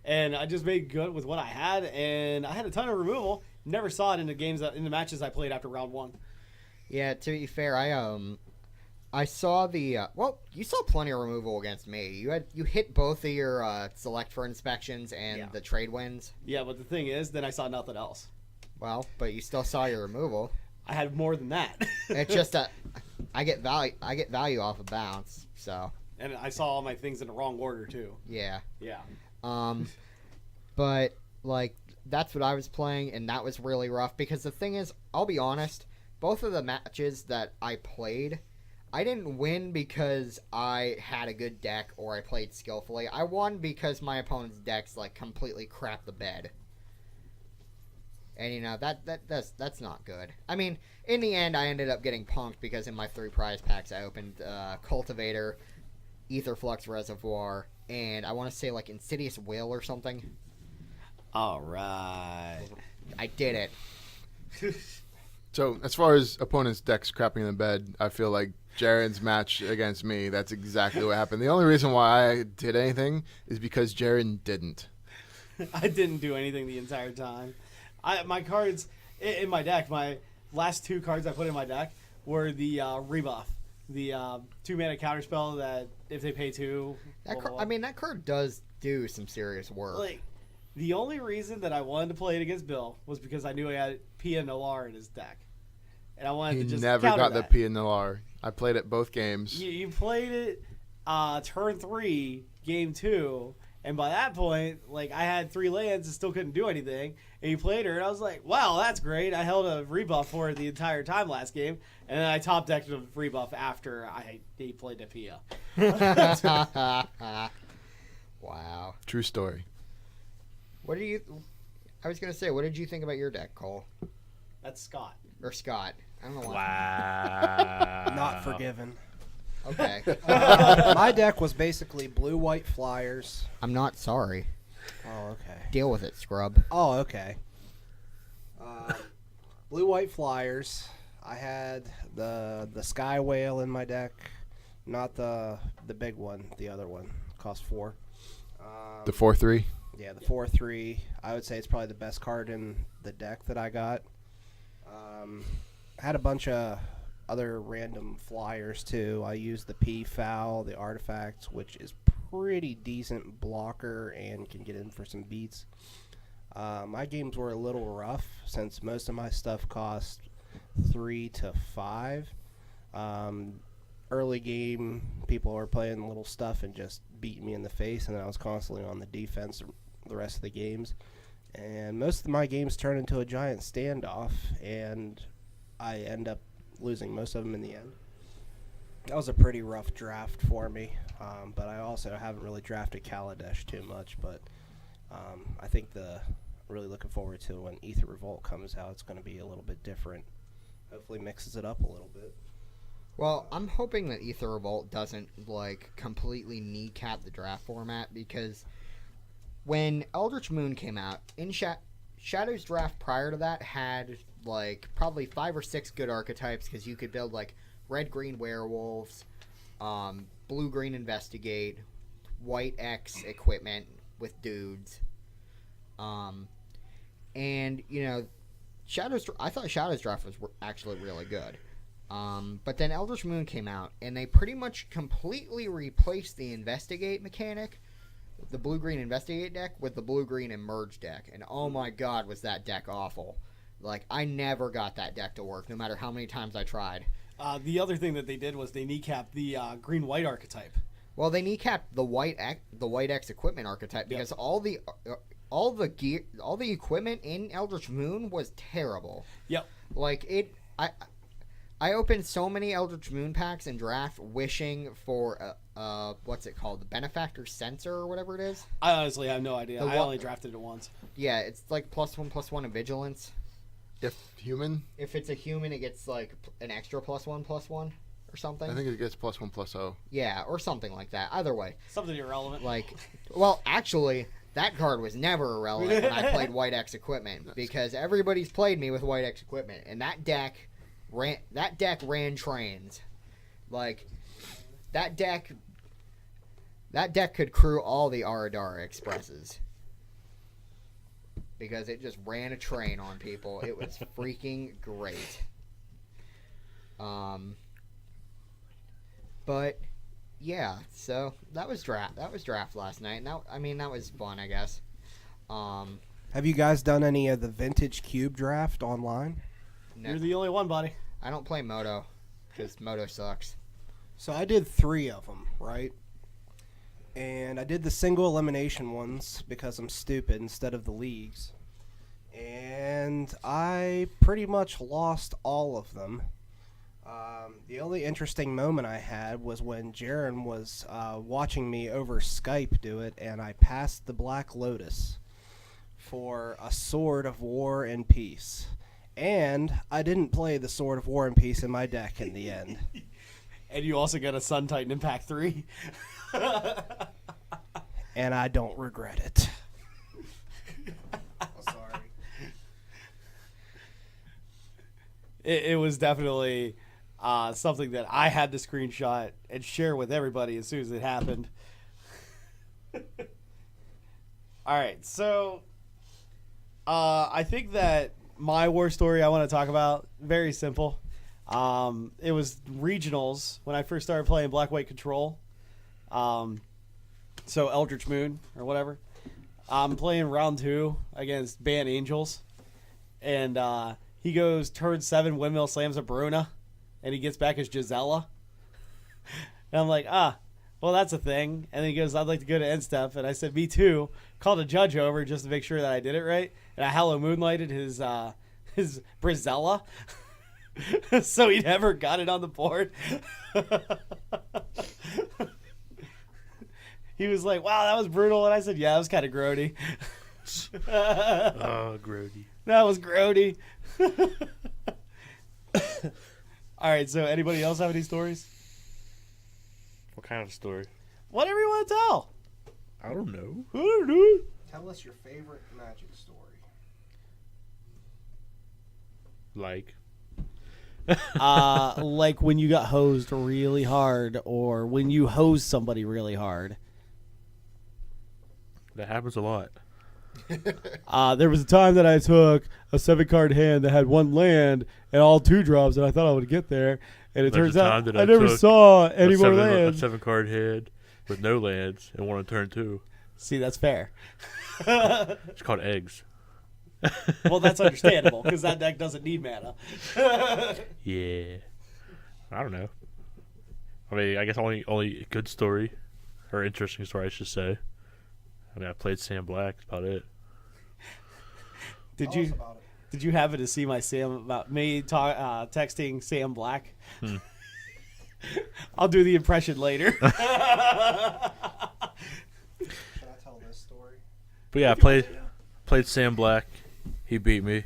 and I just made good with what I had, and I had a ton of removal. Never saw it in the matches I played after round 1. Yeah, to be fair, I saw the you saw plenty of removal against me. You hit both of your select for inspections and the trade wins. Yeah, but the thing is, then I saw nothing else. Well, but you still saw your removal. I had more than that. It's just I get value off of bounce, so. And I saw all my things in the wrong order too. Yeah. Yeah. But like that's what I was playing, and that was really rough because the thing is, I'll be honest, both of the matches that I played, I didn't win because I had a good deck or I played skillfully. I won because my opponent's decks like completely crapped the bed. And you know that's not good. I mean, in the end, I ended up getting punked because in my 3 prize packs I opened Cultivator, Aetherflux Reservoir, and I want to say like Insidious Will or something. All right. I did it. So, as far as opponents' decks crapping the bed, I feel like Jaren's match against me, that's exactly what happened. The only reason why I did anything is because Jaren didn't. I didn't do anything the entire time. My cards in my deck, my last 2 cards I put in my deck were the rebuff. The 2-mana counterspell that if they pay 2... that card does do some serious work. Like, the only reason that I wanted to play it against Bill was because I knew he had Pia Noir in his deck. And I wanted to just never counter got that. the Pia Noir. I played it both games. You played it turn 3, game 2, and by that point, like, I had 3 lands and still couldn't do anything. And you played her, and I was like, wow, that's great. I held a rebuff for her the entire time last game, and then I top decked a rebuff after he played the Pia. Wow. True story. What do you... I was going to say, what did you think about your deck, Cole? That's Scott. Or Scott. I don't know why. Wow. Not forgiven. Okay. My deck was basically blue-white flyers. I'm not sorry. Oh, okay. Deal with it, scrub. Oh, okay. Blue-white flyers. I had the Sky Whale in my deck. Not the big one. The other one. Cost 4. The 4-3? Yeah, the 4/3. I would say it's probably the best card in the deck that I got. Had a bunch of other random flyers too. I used the P-Foul, the Artifact, which is pretty decent blocker and can get in for some beats. My games were a little rough since most of my stuff cost 3 to 5. Early game, people were playing little stuff and just beating me in the face, and I was constantly on the defense the rest of the games. And most of my games turn into a giant standoff, and I end up losing most of them in the end. That was a pretty rough draft for me, but I also haven't really drafted Kaladesh too much, but I think really looking forward to when Aether Revolt comes out. It's going to be a little bit different. Hopefully mixes it up a little bit. Well, I'm hoping that Aether Revolt doesn't, like, completely kneecap the draft format, because when Eldritch Moon came out, in Shadow's draft prior to that had, like, probably 5 or 6 good archetypes, because you could build, like, red-green werewolves, blue-green investigate, white-X equipment with dudes. And, you know, I thought Shadow's draft was actually really good. But then Eldritch Moon came out, and they pretty much completely replaced the investigate mechanic the blue-green Investigate deck with the blue-green Emerge deck, and oh my god, was that deck awful. Like, I never got that deck to work, no matter how many times I tried. The other thing that they did was they kneecapped the green-white archetype. Well, they kneecapped the White X equipment archetype because all the equipment in Eldritch Moon was terrible. Yep. Like, I opened so many Eldritch Moon packs in draft wishing for what's it called? The Benefactor Sensor or whatever it is? I honestly have no idea. I only drafted it once. Yeah, it's like +1/+1 in Vigilance. If human, If it's a human, it gets like an extra +1/+1 or something. I think it gets +1/+0. Yeah, or something like that. Either way. Something irrelevant. Like, well, actually, that card was never irrelevant when I played White X equipment because everybody's played me with White X equipment, and that deck ran trains. Like, that deck could crew all the Aradara Expresses because it just ran a train on people. It was freaking great. But yeah, so that was draft last night. And that was fun, I guess. Have you guys done any of the vintage cube draft online? No, You're the only one, buddy. I don't play Moto because Moto sucks. So I did 3 of them, right? And I did the single elimination ones because I'm stupid instead of the leagues. And I pretty much lost all of them. The only interesting moment I had was when Jaron was watching me over Skype do it, and I passed the Black Lotus for a Sword of War and Peace. And I didn't play the Sword of War and Peace in my deck in the end. And you also got a Sun Titan Impact 3. And I don't regret it. Sorry. It was definitely something that I had to screenshot and share with everybody as soon as it happened. All right, so I think that my war story I want to talk about, very simple. It was regionals when I first started playing Black-White Control. So Eldritch Moon or whatever. I'm playing round 2 against Ban Angels. And he goes turn 7, windmill slams a Bruna. And he gets back his Gisela. And I'm like, well, that's a thing. And then he goes, I'd like to go to end step. And I said, me too. Called a judge over just to make sure that I did it right. And I Hello Moonlighted his Brizella. So he never got it on the board. He was like, wow, that was brutal. And I said, yeah, that was kind of grody. Oh, grody. That was grody. All right, so anybody else have any stories? What kind of story? Whatever you want to tell. I don't know. I don't know. Tell us your favorite Magic story. Like? Like when you got hosed really hard, or when you hosed somebody really hard. That happens a lot. There was a time that I took a 7-card hand that had 1 land and all 2 drops, and I thought I would get there. And it There's turns a out time that I I never took saw any a more 7 lands. A 7-card head with no lands and one on turn 2. See, that's fair. It's called eggs. Well, that's understandable because that deck doesn't need mana. Yeah. I don't know. I mean, I guess only good story or interesting story, I should say. I mean, I played Sam Black. That's about it. Did you happen to see my me texting Sam Black? I'll do the impression later. Should I tell this story? But yeah, I played Sam Black. He beat me.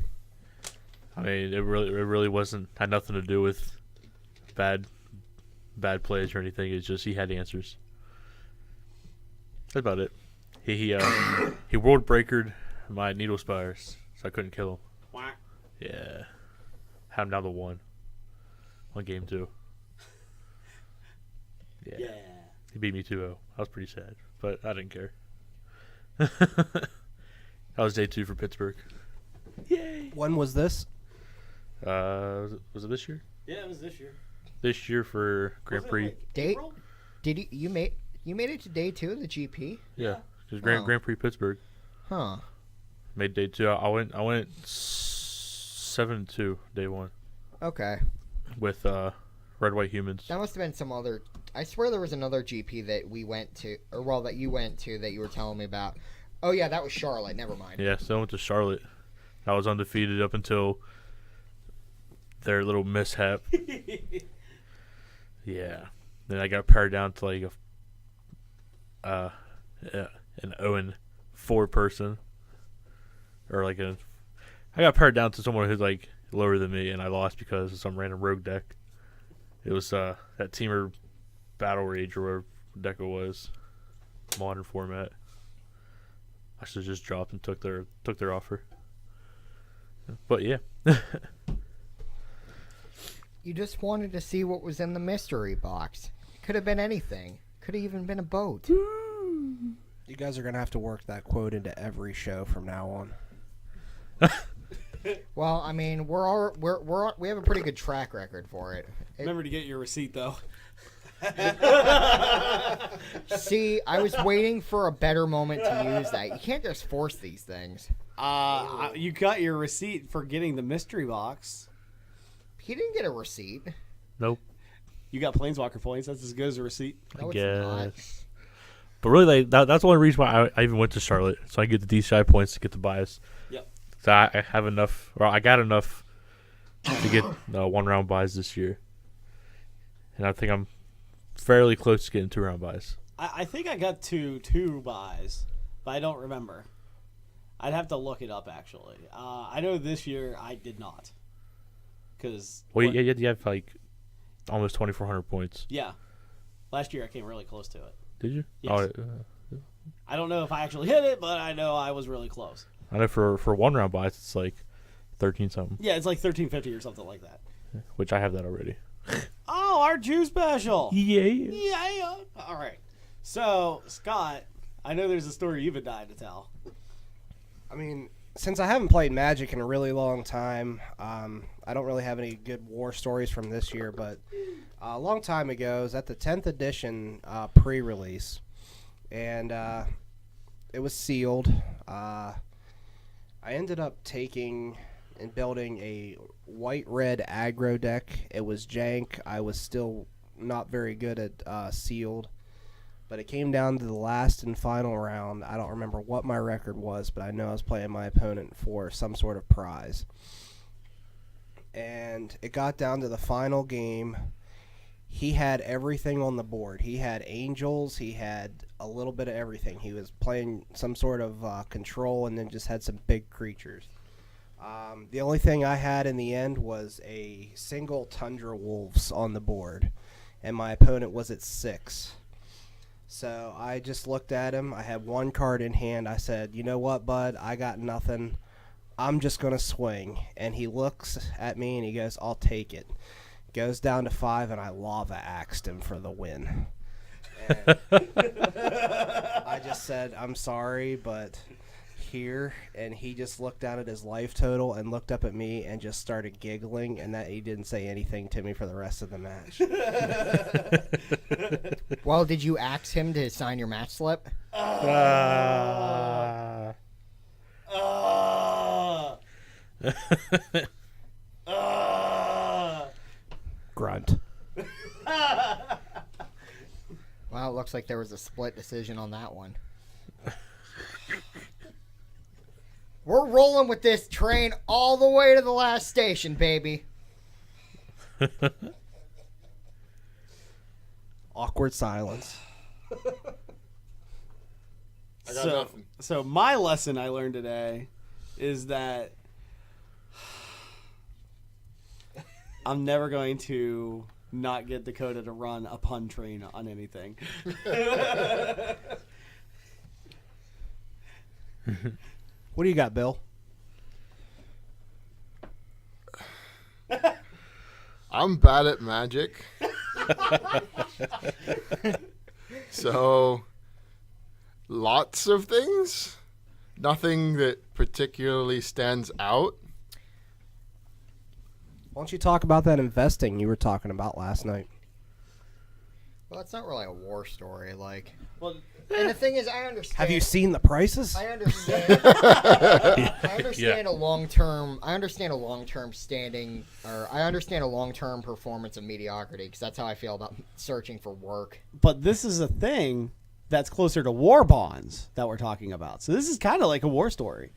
I mean, it really had nothing to do with bad plays or anything. It's just he had answers. That's about it. He world breakered my Needle Spires, so I couldn't kill him. Yeah, had him down to 1 game 2. Yeah. He beat me 2-0. I was pretty sad, but I didn't care. That was day 2 for Pittsburgh. Yay! When was this? Was it this year? Yeah, it was this year. This year for Grand Prix. Did you made it to day 2 of the GP? Yeah, Just Oh. Grand Prix Pittsburgh. Huh. Made day 2. I went 7-2 day 1 Okay. with Red White Humans. That must have been some other. I swear there was another GP that we went to, or well, that you went to that you were telling me about. Oh yeah, that was Charlotte. Never mind. Yeah, so I went to Charlotte. I was undefeated up until their little mishap. Yeah. Then I got pared down to like an 0-4 person. Or like I got pared down to someone who's like lower than me, and I lost because of some random rogue deck. It was that Teamer Battle Rage or whatever deck it was. Modern format. I should have just dropped and took their offer. But yeah. You just wanted to see what was in the mystery box. It could have been anything. Could have even been a boat. You guys are gonna have to work that quote into every show from now on. Well, I mean, we have a pretty good track record for it. Remember to get your receipt, though. See, I was waiting for a better moment to use that. You can't just force these things. You got your receipt for getting the mystery box. He didn't get a receipt. Nope. You got Planeswalker points. That's as good as a receipt. No, I it's not. guess. But really, that's the only reason why I even went to Charlotte. So I get the DCI points to get the bias. Yep. So I have enough, or I got enough to get 1-round buys this year. And I think I'm fairly close to getting 2-round buys. I think I got two buys, but I don't remember. I'd have to look it up, actually. I know this year I did not. Well, you have like almost 2,400 points. Yeah. Last year I came really close to it. Did you? Yes. Oh, I don't know if I actually hit it, but I know I was really close. I know for 1-round buys, it's like 13 something, Yeah, it's like 1350 or something like that. which I have that already. Oh, our Jew special. Yeah. Yeah. All right. So, Scott, I know there's a story you've been dying to tell. I mean, since I haven't played Magic in a really long time, I don't really have any good war stories from this year, but a long time ago, it was at the 10th edition pre-release, and it was sealed. I ended up taking and building a white-red aggro deck. It was jank. I was still not very good at sealed. But it came down to the last and final round. I don't remember what my record was, but I know I was playing my opponent for some sort of prize. And it got down to the final game. He had everything on the board. He had angels. He had a little bit of everything. He was playing some sort of control and then just had some big creatures. The only thing I had in the end was a single Tundra Wolves on the board. And my opponent was at 6. So I just looked at him. I had one card in hand. I said, you know what, bud? I got nothing. I'm just going to swing. And he looks at me and he goes, I'll take it. Goes down to 5 and I lava axed him for the win. And I just said, I'm sorry, but here. And he just looked down at his life total and looked up at me and just started giggling, and that he didn't say anything to me for the rest of the match. Well, did you ask him to sign your match slip? Grunt. Well, it looks like there was a split decision on that one. We're rolling with this train all the way to the last station, baby. Awkward silence. I got nothing. So my lesson I learned today is that I'm never going to not get Dakota to run a pun train on anything. What do you got, Bill? I'm bad at Magic. So, lots of things. Nothing that particularly stands out. Why don't you talk about that investing you were talking about last night? Well, it's not really a war story. Like, Well, and the thing is, I understand. Have you seen the prices? I understand. I understand Yeah. a long term. I understand a long term standing, or I understand a long term performance of mediocrity because that's how I feel about searching for work. but this is a thing that's closer to war bonds that we're talking about. So this is kind of like a war story.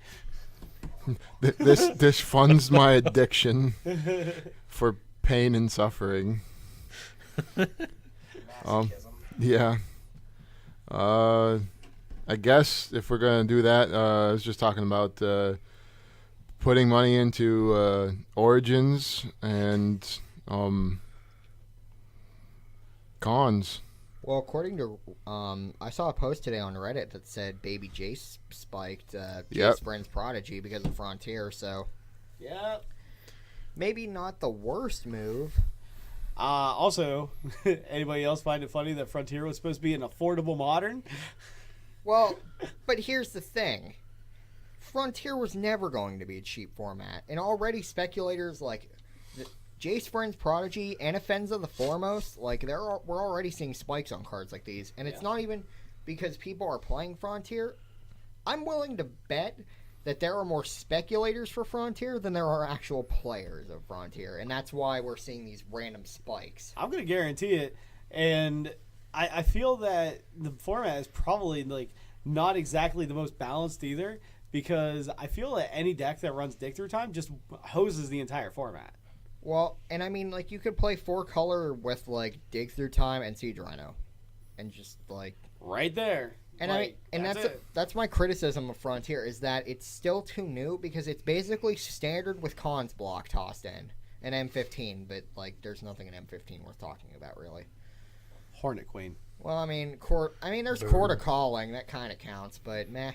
This funds my addiction for pain and suffering. Yeah. I guess if we're gonna do that, I was just talking about putting money into Origins and cons. Well, according to, I saw a post today on Reddit that said Baby Jace spiked Yep. Jace Friend's Prodigy because of Frontier. So Yeah. maybe not the worst move. Also, anybody else find it funny that Frontier was supposed to be an affordable modern? Well, but here's the thing. Frontier was never going to be a cheap format. And already speculators like Jace Friend's Prodigy and Offenza the Foremost, like we're already seeing spikes on cards like these. And it's not even because people are playing Frontier. I'm willing to bet that there are more speculators for Frontier than there are actual players of Frontier. And that's why we're seeing these random spikes. I'm going to guarantee it. And I feel that the format is probably like not exactly the most balanced either, because I feel that any deck that runs Dig Through Time just hoses the entire format. Well, and I mean, like, you could play 4-color with, like, Dig Through Time and Siege Rhino. And just, like... Right there. And I mean, and that's my criticism of Frontier, is that it's still too new, because it's basically standard with cons block tossed in. An M15, but, like, there's nothing in M15 worth talking about, really. Hornet Queen. Well, I mean, there's Court of Calling, that kind of counts, but meh.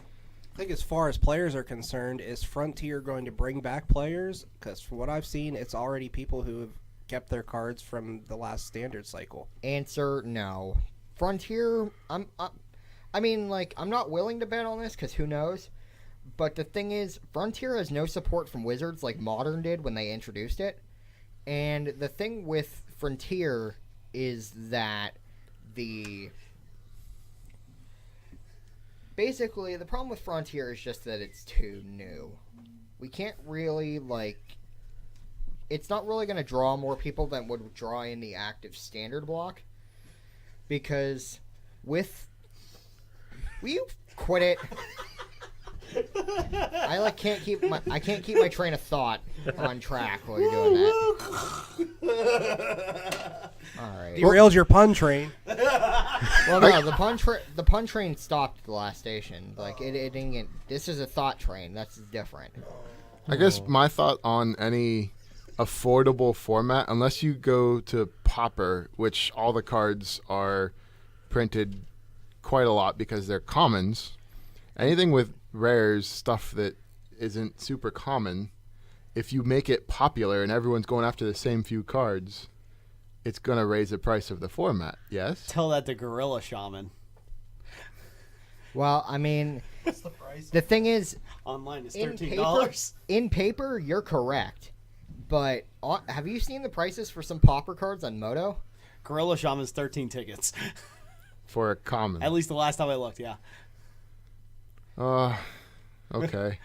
I think as far as players are concerned, is Frontier going to bring back players? Because from what I've seen, it's already people who have kept their cards from the last standard cycle. Answer, no. Frontier, I mean, like, I'm not willing to bet on this, because who knows? But the thing is, Frontier has no support from Wizards like Modern did when they introduced it. And the thing with Frontier is that basically, the problem with Frontier is just that it's too new. We can't really, like... It's not really going to draw more people than would draw in the active standard block. Because with... Will you quit it? I can't keep my train of thought on track while you're doing that. All right. Derailed your pun train. Well, no, the pun train stopped at the last station. Like it didn't get. This is a thought train. That's different. I guess my thought on any affordable format, unless you go to Pauper, which all the cards are printed quite a lot because they're commons. Anything with rares, stuff that isn't super common, if you make it popular and everyone's going after the same few cards, it's going to raise the price of the format, yes? Tell that to Gorilla Shaman. Well, I mean, What's the price? the thing is, Online is in $13. in paper, you're correct. But have you seen the prices for some Pauper cards on Moto? Gorilla Shaman's 13 tickets. For a common. At least the last time I looked, yeah. Okay.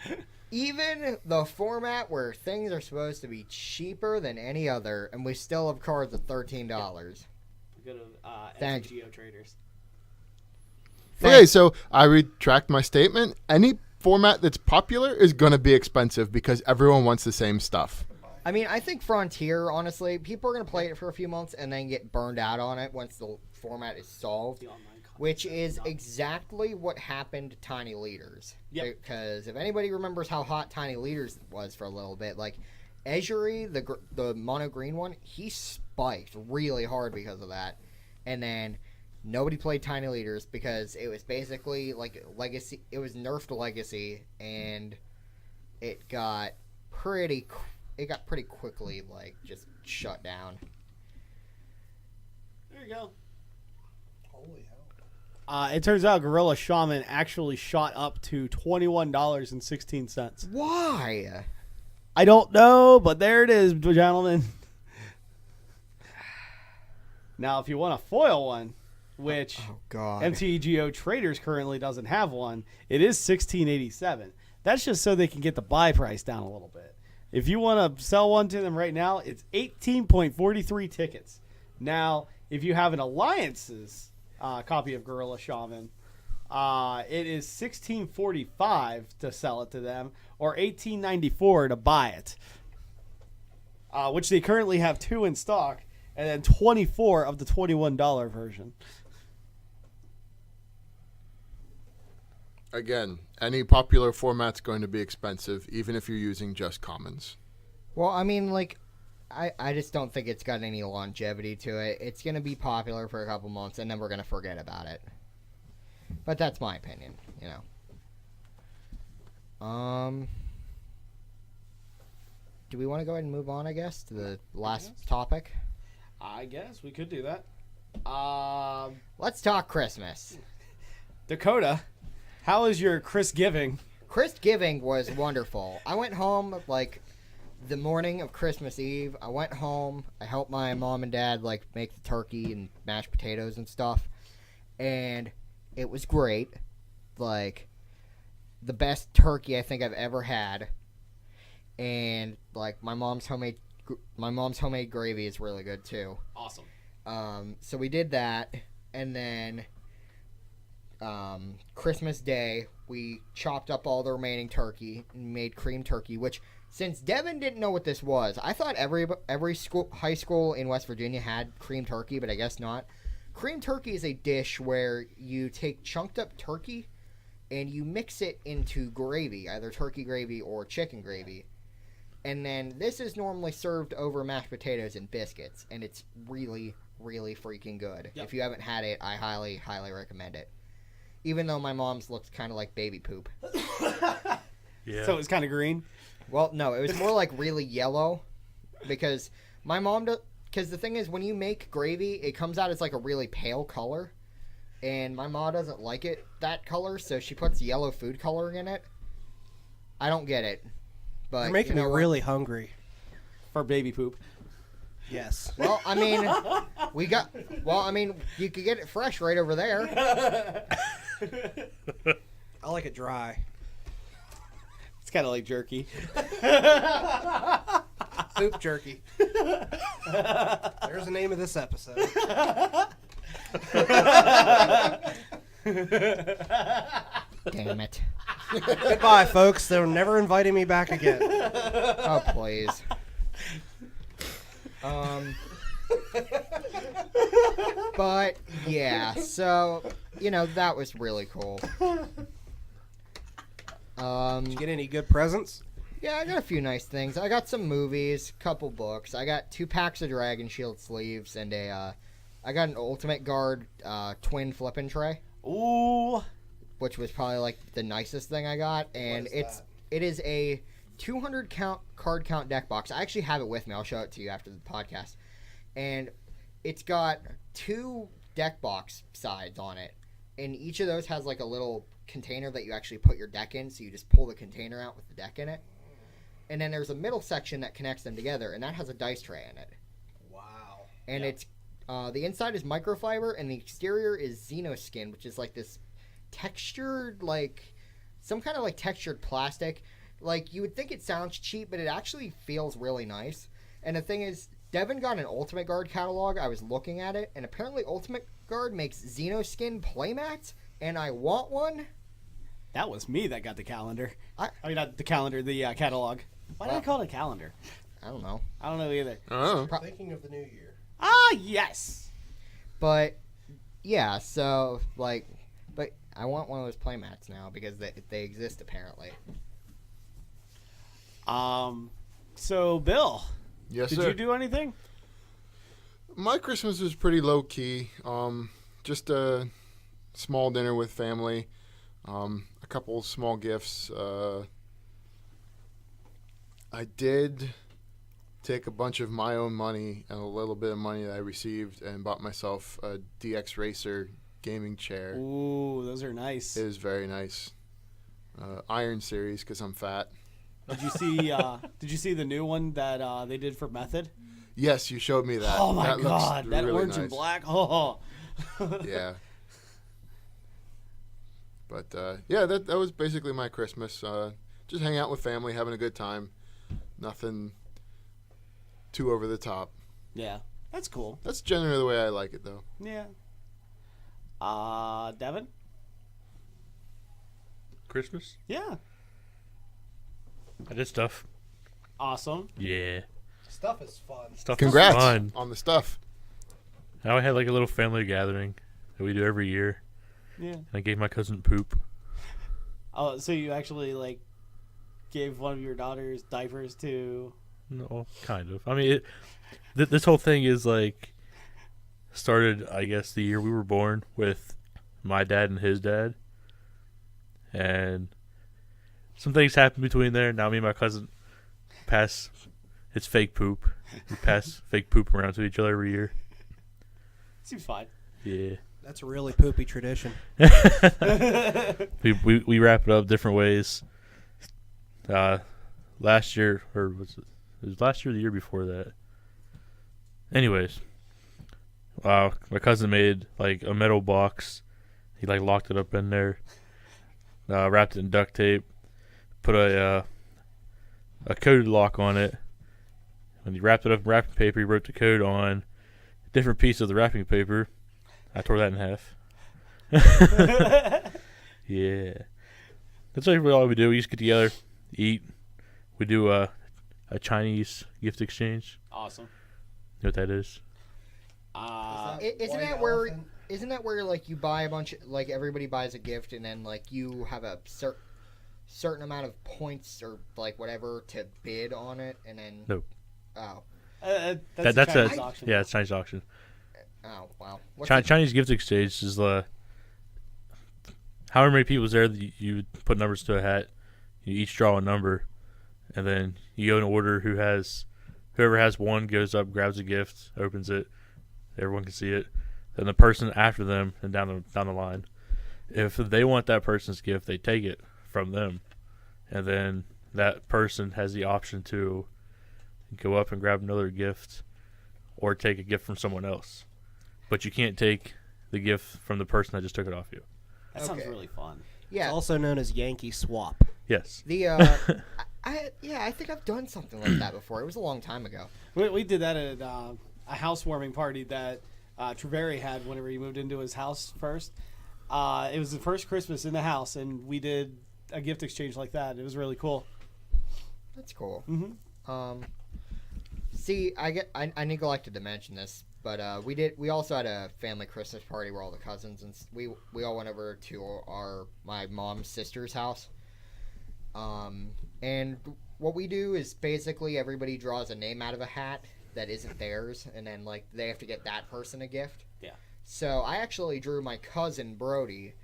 Even the format where things are supposed to be cheaper than any other, and we still have cards at $13. Go to Thanks. FGO Traders. Okay, so I retract my statement. Any format that's popular is going to be expensive because everyone wants the same stuff. I mean, I think Frontier, honestly, people are going to play it for a few months and then get burned out on it once the format is solved, The online content. which is exactly what happened to Tiny Leaders. Yep. Because if anybody remembers how hot Tiny Leaders was for a little bit, like, Ezuri, the mono green one, he spiked really hard because of that. And then nobody played Tiny Leaders because it was basically like Legacy. It was nerfed to Legacy, and it got pretty quickly, like, just shut down. There you go. Holy hell. It turns out Gorilla Shaman actually shot up to $21.16. Why? I don't know, but there it is, gentlemen. Now, if you want a foil one, which Oh God. MTGO Traders currently doesn't have one, it is $16.87. That's just so they can get the buy price down a little bit. If you want to sell one to them right now, it's 18.43 tickets. Now, if you have an Alliance's copy of Gorilla Shaman, it is $16.45 to sell it to them, or $18.94 to buy it. Which they currently have 2 in stock, and then 24 of the $21 version. Again, any popular format's going to be expensive, even if you're using just commons. Well, I mean, like, I just don't think it's got any longevity to it. It's going to be popular for a couple months, and then we're going to forget about it. But that's my opinion, you know. Do we want to go ahead and move on, I guess, to the last topic? I guess we could do that. Let's talk Christmas. Dakota, how is your Chris giving? Christgiving was wonderful. I went home, like, the morning of Christmas Eve. I went home. I helped my mom and dad, like, make the turkey and mashed potatoes and stuff. And it was great. Like, the best turkey I think I've ever had. And, like, my mom's homemade gravy is really good, too. Awesome. So we did that. And then Christmas Day, we chopped up all the remaining turkey and made cream turkey, which, since Devin didn't know what this was, I thought every high school in West Virginia had cream turkey, but I guess not. Cream turkey is a dish where you take chunked up turkey and you mix it into gravy, either turkey gravy or chicken gravy. And then this is normally served over mashed potatoes and biscuits, and it's really, really freaking good. Yep. If you haven't had it, I highly, highly recommend it. Even though my mom's looked kind of like baby poop. Yeah. So it was kind of green? Well, no, it was more like really yellow, because my mom does. Because the thing is, when you make gravy, it comes out as like a really pale color, and my mom doesn't like it that color, so she puts yellow food coloring in it. I don't get it, but You're making you know me what? really hungry. For baby poop. Yes. Well, I mean, you could get it fresh right over there. I like it dry. It's kind of like jerky. Poop jerky. There's the name of this episode. Damn it. Goodbye, folks. They're never inviting me back again. Oh, please. But, yeah, so, you know, that was really cool. Did you get any good presents? Yeah, I got a few nice things. I got some movies, couple books. I got 2 packs of Dragon Shield sleeves, and I got an Ultimate Guard twin flipping tray, Ooh. which was probably like the nicest thing I got. And it is a 200 card count deck box. I actually have it with me. I'll show it to you after the podcast. And it's got 2 deck box sides on it, and each of those has like a little container that you actually put your deck in, so you just pull the container out with the deck in it. And then there's a middle section that connects them together, and that has a dice tray in it. Wow. And it's the inside is microfiber, and the exterior is Xenoskin, which is like this textured, like some kind of like textured plastic. Like, you would think it sounds cheap, but it actually feels really nice. And the thing is, Devin got an Ultimate Guard catalog. I was looking at it, and apparently Ultimate Guard makes Xenoskin playmats, and I want one. That was me that got the calendar. I mean, not the calendar, the catalog. Why did I call it a calendar? I don't know. I don't know either. Oh. Thinking of the new year. Ah, yes. But, yeah, so, like, but I want one of those playmats now because they exist apparently. So, Bill, Yes, did sir. you do anything? My Christmas was pretty low key. Just a small dinner with family. A couple small gifts. I did take a bunch of my own money and a little bit of money that I received and bought myself a DX Racer gaming chair. Ooh, those are nice. It is very nice. Iron Series because I'm fat. Did you see the new one that they did for Method? Yes, you showed me that. Oh my that looks god, that really orange and nice. black. Oh. Yeah. But yeah, that was basically my Christmas. Just hang out with family, having a good time. Nothing too over the top. Yeah, that's cool. That's generally the way I like it, though. Yeah. Devin? Christmas? Yeah. I did stuff. Awesome. Yeah. Stuff is fun. Stuff Congrats is fun. on the stuff. Now I had like a little family gathering that we do every year. Yeah. And I gave my cousin poop. Oh, so you actually like gave one of your daughter's diapers to? No, kind of. I mean, this whole thing is like started, I guess, the year we were born with my dad and his dad, and some things happened between there. Now me and my cousin pass it's fake poop. We pass fake poop around to each other every year. Seems fine. Yeah. That's a really poopy tradition. We wrap it up different ways. Last year, or was it was last year or the year before that? Anyways, my cousin made like a metal box. He like locked it up in there, wrapped it in duct tape, put a code lock on it. When he wrapped it up in wrapping paper, he wrote the code on a different piece of the wrapping paper. I tore that in half. Yeah. That's like all we do. We just get together, eat. We do a Chinese gift exchange. Awesome. You know what that is? Isn't that where? Isn't that where like you buy a bunch? Like everybody buys a gift, and then like you have a certain amount of points or like whatever to bid on it, and then. Nope. Oh. That's That's Chinese a auction. yeah, it's Chinese auction. Oh wow. Chinese gift exchange is however many people's there that you put numbers to a hat. You each draw a number, and then you go in order. Whoever has one goes up, grabs a gift, opens it. Everyone can see it. Then the person after them and down the line. If they want that person's gift, they take it from them, and then that person has the option to go up and grab another gift, or take a gift from someone else. But you can't take the gift from the person that just took it off you. That sounds Okay. really fun. Yeah. It's also known as Yankee Swap. Yes. The I think I've done something like that before. It was a long time ago. We did that at a housewarming party that Treveri had whenever he moved into his house first. It was the first Christmas in the house, and we did a gift exchange like that. It was really cool. That's cool. Mm-hmm. See, I neglected to mention this, but we also had a family Christmas party where all the cousins and we all went over to my mom's sister's house. And what we do is basically everybody draws a name out of a hat that isn't theirs, and then like they have to get that person a gift. Yeah. So I actually drew my cousin Brody,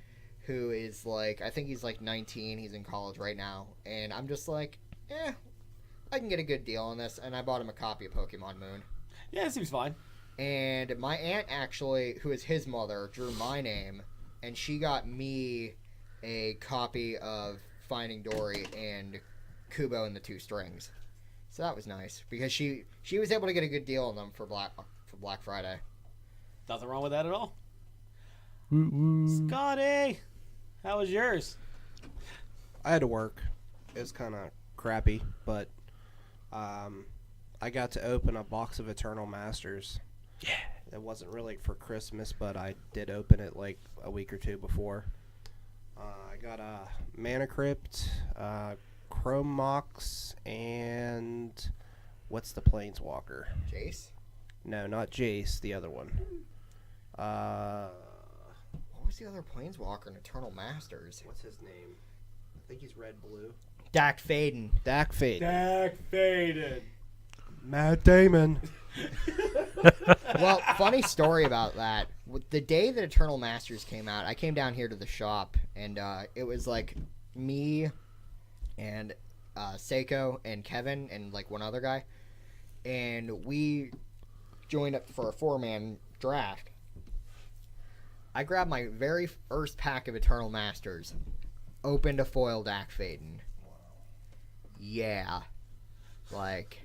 who is like, I think he's like 19. He's in college right now, and I'm just like, I can get a good deal on this, and I bought him a copy of Pokemon Moon. Yeah, it seems fine. And my aunt actually, who is his mother, drew my name, and she got me a copy of Finding Dory and Kubo and the Two Strings. So that was nice because she was able to get a good deal on them for Black Friday. Nothing wrong with that at all. Scotty, how was yours? I had to work. It was kind of crappy, but I got to open a box of Eternal Masters. Yeah. It wasn't really for Christmas, but I did open it like a week or two before. I got a Mana Crypt, Chrome Mox, and what's the Planeswalker? Jace? No, not Jace, the other one. What was the other Planeswalker in Eternal Masters? What's his name? I think he's red-blue. Dak Faden. Dak Fade. Dak faded. Matt Damon. Well, funny story about that. The day that Eternal Masters came out, I came down here to the shop, and it was like me and Seiko and Kevin and like one other guy, and we joined up for a 4-man draft. I grabbed my very first pack of Eternal Masters, opened a foil Dak Faden. Yeah. Like,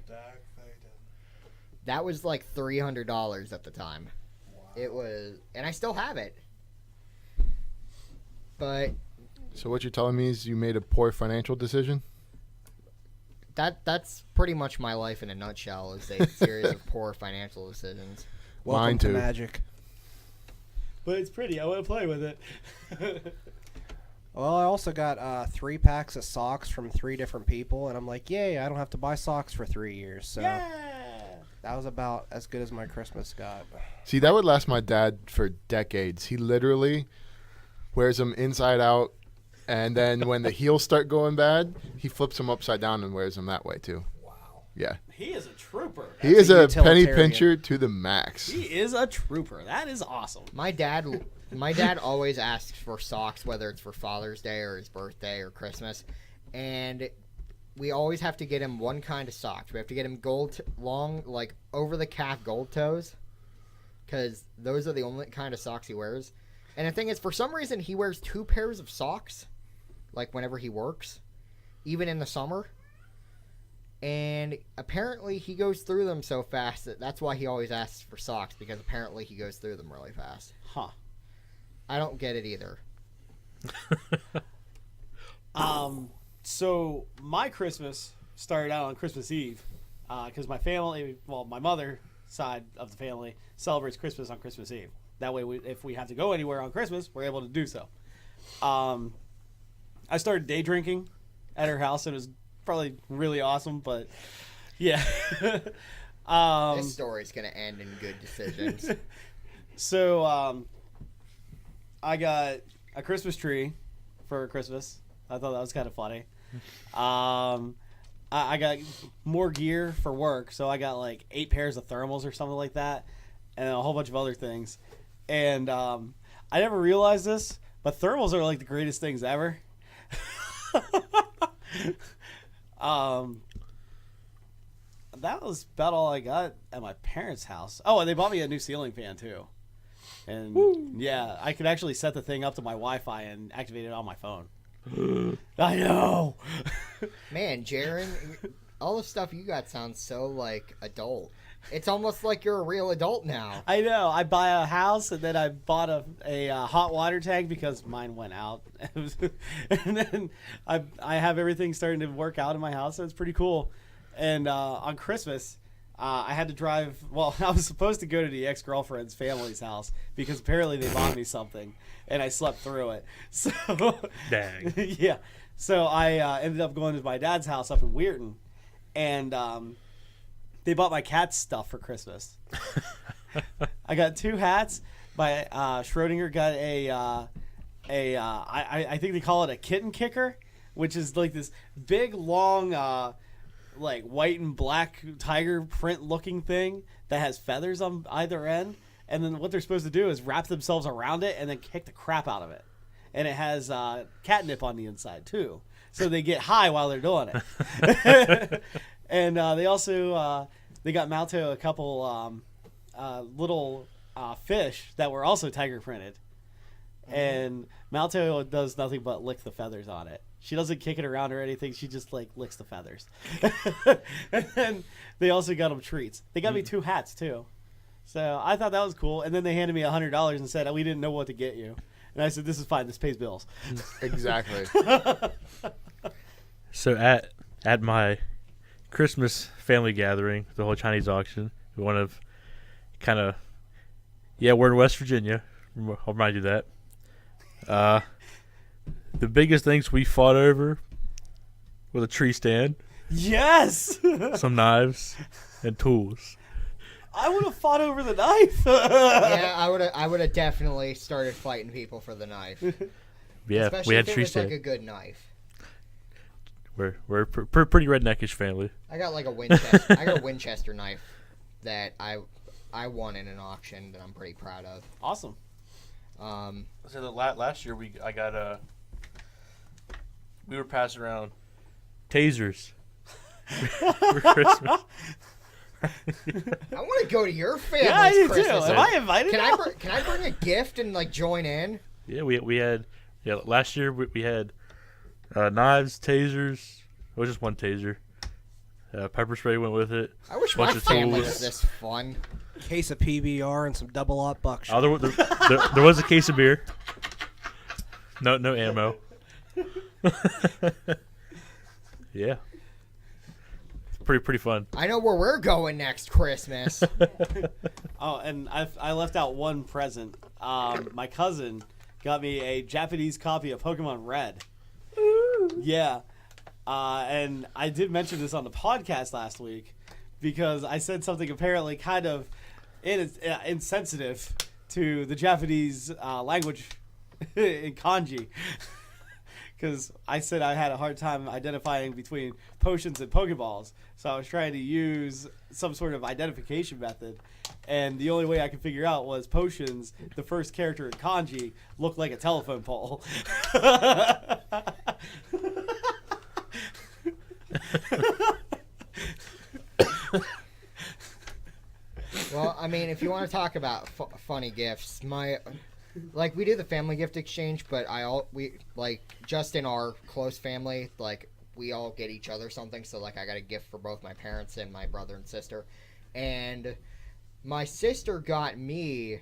That was like $300 at the time. Wow. It was, and I still have it. But So what you're telling me is you made a poor financial decision? that's pretty much my life in a nutshell. Is a series of poor financial decisions. Welcome Mine to too. Magic. But it's pretty. I want to play with it. Well, I also got 3 packs of socks from 3 different people, and I'm like, yay, I don't have to buy socks for 3 years. So that was about as good as my Christmas got. See, that would last my dad for decades. He literally wears them inside out, and then when the heels start going bad, he flips them upside down and wears them that way too. Wow. Yeah. He is a trooper. He is a penny utilitarian. pincher to the max. He is a trooper. That is awesome. My dad always asks for socks, whether it's for Father's Day or his birthday or Christmas, and we always have to get him one kind of socks. We have to get him long, like over the calf gold toes, because those are the only kind of socks he wears. And the thing is, for some reason, he wears 2 pairs of socks, like whenever he works, even in the summer. And apparently he goes through them so fast that's why he always asks for socks, because apparently he goes through them really fast. Huh. I don't get it either. So my Christmas started out on Christmas Eve, because my family, my mother side of the family celebrates Christmas on Christmas Eve. That way, if we have to go anywhere on Christmas, we're able to do so. I started day drinking at her house. It was probably really awesome, but yeah. This story's going to end in good decisions. So I got a Christmas tree for Christmas. I thought that was kind of funny. I got more gear for work, so I got like 8 pairs of thermals or something like that, and a whole bunch of other things. And I never realized this, but thermals are like the greatest things ever. That was about all I got at my parents' house. Oh, and they bought me a new ceiling fan too. And yeah, I could actually set the thing up to my Wi-Fi and activate it on my phone. I know. Man, Jaren, all the stuff you got sounds so like adult. It's almost like you're a real adult now. I know. I buy a house, and then I bought a hot water tank because mine went out. And then I have everything starting to work out in my house, so it's pretty cool. And on Christmas, I had to drive. Well, I was supposed to go to the ex-girlfriend's family's house because apparently they bought me something, and I slept through it. So Dang. yeah. So I ended up going to my dad's house up in Weirton, and they bought my cat's stuff for Christmas. I got 2 hats. My Schrodinger got I think they call it a kitten kicker, which is like this big long like white and black tiger print looking thing that has feathers on either end. And then what they're supposed to do is wrap themselves around it and then kick the crap out of it. And it has catnip on the inside too, so they get high while they're doing it. And they also they got Malto a couple little fish that were also tiger printed. And Malto does nothing but lick the feathers on it. She doesn't kick it around or anything. She just like licks the feathers. And then they also got them treats. They got me 2 hats too. So I thought that was cool. And then they handed me $100 and said, "We didn't know what to get you." And I said, "This is fine. This pays bills." Exactly. So at my Christmas family gathering, the whole Chinese auction, we're in West Virginia. I'll remind you that. The biggest things we fought over was a tree stand, Yes. some knives, and tools. I would have fought over the knife. Yeah, I would have definitely started fighting people for the knife. Yeah, Especially we had if it tree was stand. like a good knife. We're a pretty redneckish family. I got like a Winchester. I got a Winchester knife that I won in an auction that I'm pretty proud of. Awesome. So the last year we were passing around tasers for Christmas. I want to go to your family's Yeah, I do too. Christmas. Am I invited? Can now? I bring a gift and like join in? Yeah, we had last year we had knives, tasers. It was just one taser, Pepper spray went with it. I wish Bunch my of family tools. was this fun. Case of PBR and some double aught buckshot. Oh, there was a case of beer. No ammo. Yeah. Pretty fun. I know where we're going next Christmas. Oh, and I left out one present. My cousin got me a Japanese copy of Pokemon Red. Yeah. And I did mention this on the podcast last week because I said something apparently kind of insensitive to the Japanese language in kanji. Because I said I had a hard time identifying between potions and Pokeballs. So I was trying to use some sort of identification method. And the only way I could figure out was potions, the first character in kanji, looked like a telephone pole. Well, I mean, if you want to talk about funny gifts, we do the family gift exchange, but we just in our close family, like we all get each other something. So like I got a gift for both my parents and my brother and sister, and my sister got me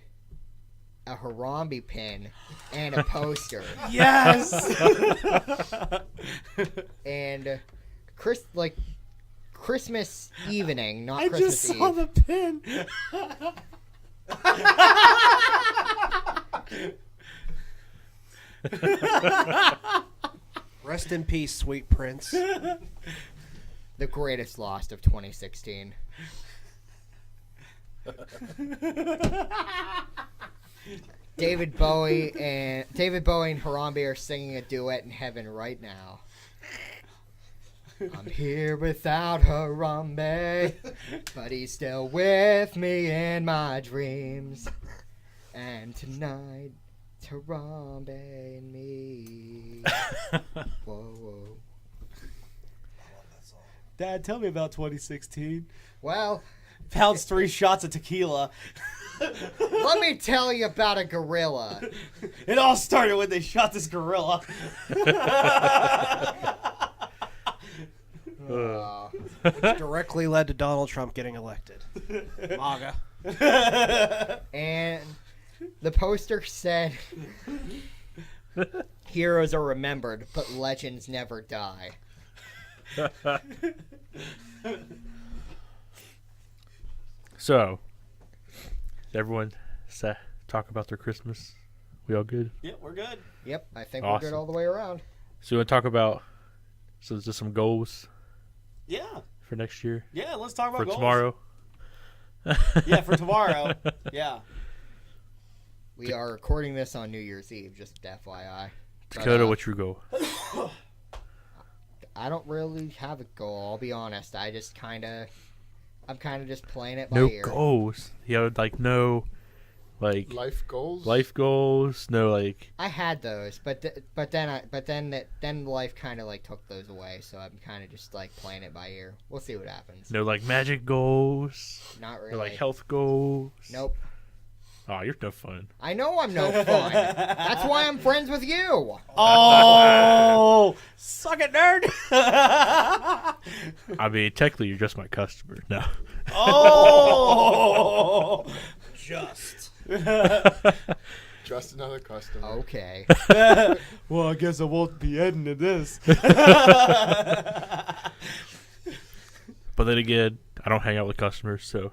a Harambe pin and a poster. Yes! And Christmas evening, not I Christmas just Eve. saw the pin. Rest in peace, sweet prince. The greatest loss of 2016. David Bowie and Harambe are singing a duet in heaven right now. I'm here without Harambe, but he's still with me in my dreams. And tonight, it's Harambe and me. Whoa. Dad, tell me about 2016. Well, Pounds 3 shots of tequila. let me tell you about a gorilla. It all started when they shot this gorilla. Which directly led to Donald Trump getting elected. MAGA. And the poster said, heroes are remembered, but legends never die. So, everyone talk about their Christmas? We all good? Yeah, we're good. Yep, I think Awesome. we're good all the way around. So, you want to talk about just some goals Yeah. for next year? Yeah, let's talk about For goals. tomorrow? Yeah, for tomorrow. Yeah. We are recording this on New Year's Eve, just FYI. Dakota, But, what's your goal? I don't really have a goal, I'll be honest. I'm kind of just playing it by No ear. goals. You know, no, Life goals? life goals. No, I had those, but then life kind of took those away, so I'm kind of just playing it by ear. We'll see what happens. no, magic goals. Not Or really. health goals. Nope. Oh, you're no fun. I know I'm no fun. That's why I'm friends with you. Oh, suck it, nerd. I mean, technically, you're just my customer. No. Oh, Just. Just another customer. Okay. well, I guess I won't be adding to this. But then again, I don't hang out with customers, so.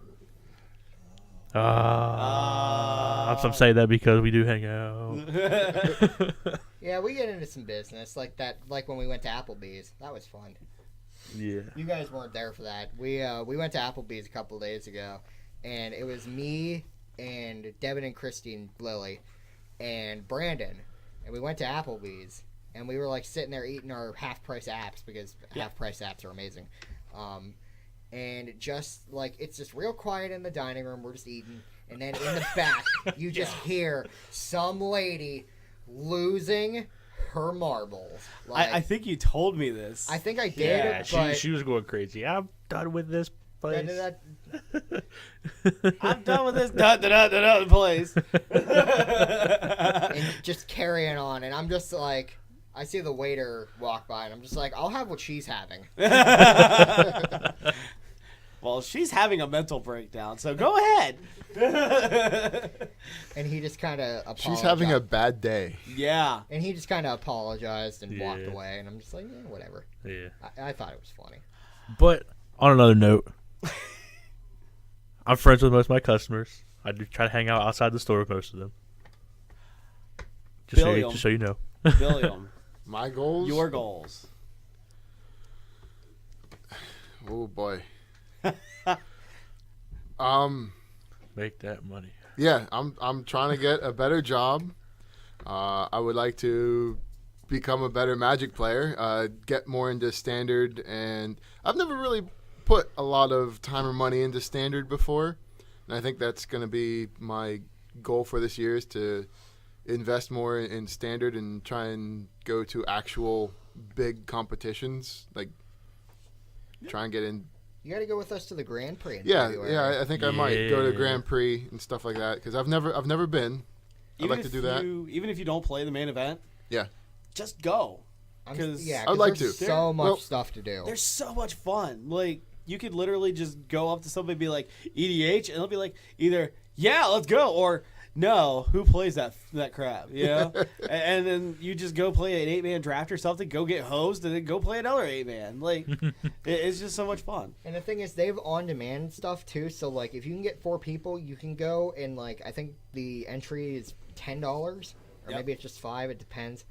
I'm saying that because we do hang out. Yeah, we get into some business like when we went to Applebee's. That was fun. Yeah. You guys weren't there for that. We went to Applebee's a couple of days ago, and it was me and Devin and Christy and Lily and Brandon, and we went to Applebee's, and we were sitting there eating our half-price apps because half-price apps are amazing. And it's just real quiet in the dining room. We're just eating, and then in the back, you just hear some lady losing her marbles. I think you told me this. I think I did. Yeah, but she was going crazy. I'm done with this place. I'm done with this place. and just carrying on, and I'm just I I see the waiter walk by, and I'm just like, I'll have what she's having. Well, she's having a mental breakdown, so go ahead. And he just kind of apologized. She's having a bad day. Yeah. And he just kind of apologized and walked Yeah. away, and I'm just like, yeah, whatever. Yeah. I thought it was funny. But on another note, I'm friends with most of my customers. I do try to hang out outside the store with most of them. Just so you know. Billiam. My goals? Your goals. Oh, boy. Make that money. Yeah, I'm trying to get a better job. I would like to become a better Magic player, get more into Standard, and I've never really put a lot of time or money into Standard before, and I think that's going to be my goal for this year is to invest more in Standard and try and go to actual big competitions, like try and get in. You got to go with us to the Grand Prix in Yeah, February. yeah, I think I might go to Yeah. Grand Prix and stuff like that because I've never been. I'd like to do that. Even if you don't play the main event, Yeah. just go. I'm- 'Cause yeah, I'd like there's to. so much Well- stuff to do. There's so much fun. Like, you could literally just go up to somebody and be like, EDH, and they'll be like, either, yeah, let's go, or no, who plays that crap, you know? and then you just go play an 8-man draft or something, go get hosed, and then go play another 8-man. Like, it's just so much fun. And the thing is, they have on-demand stuff too. So like, if you can get 4 people, you can go and like, I think the entry is $10, or Yep. maybe it's just 5. It depends.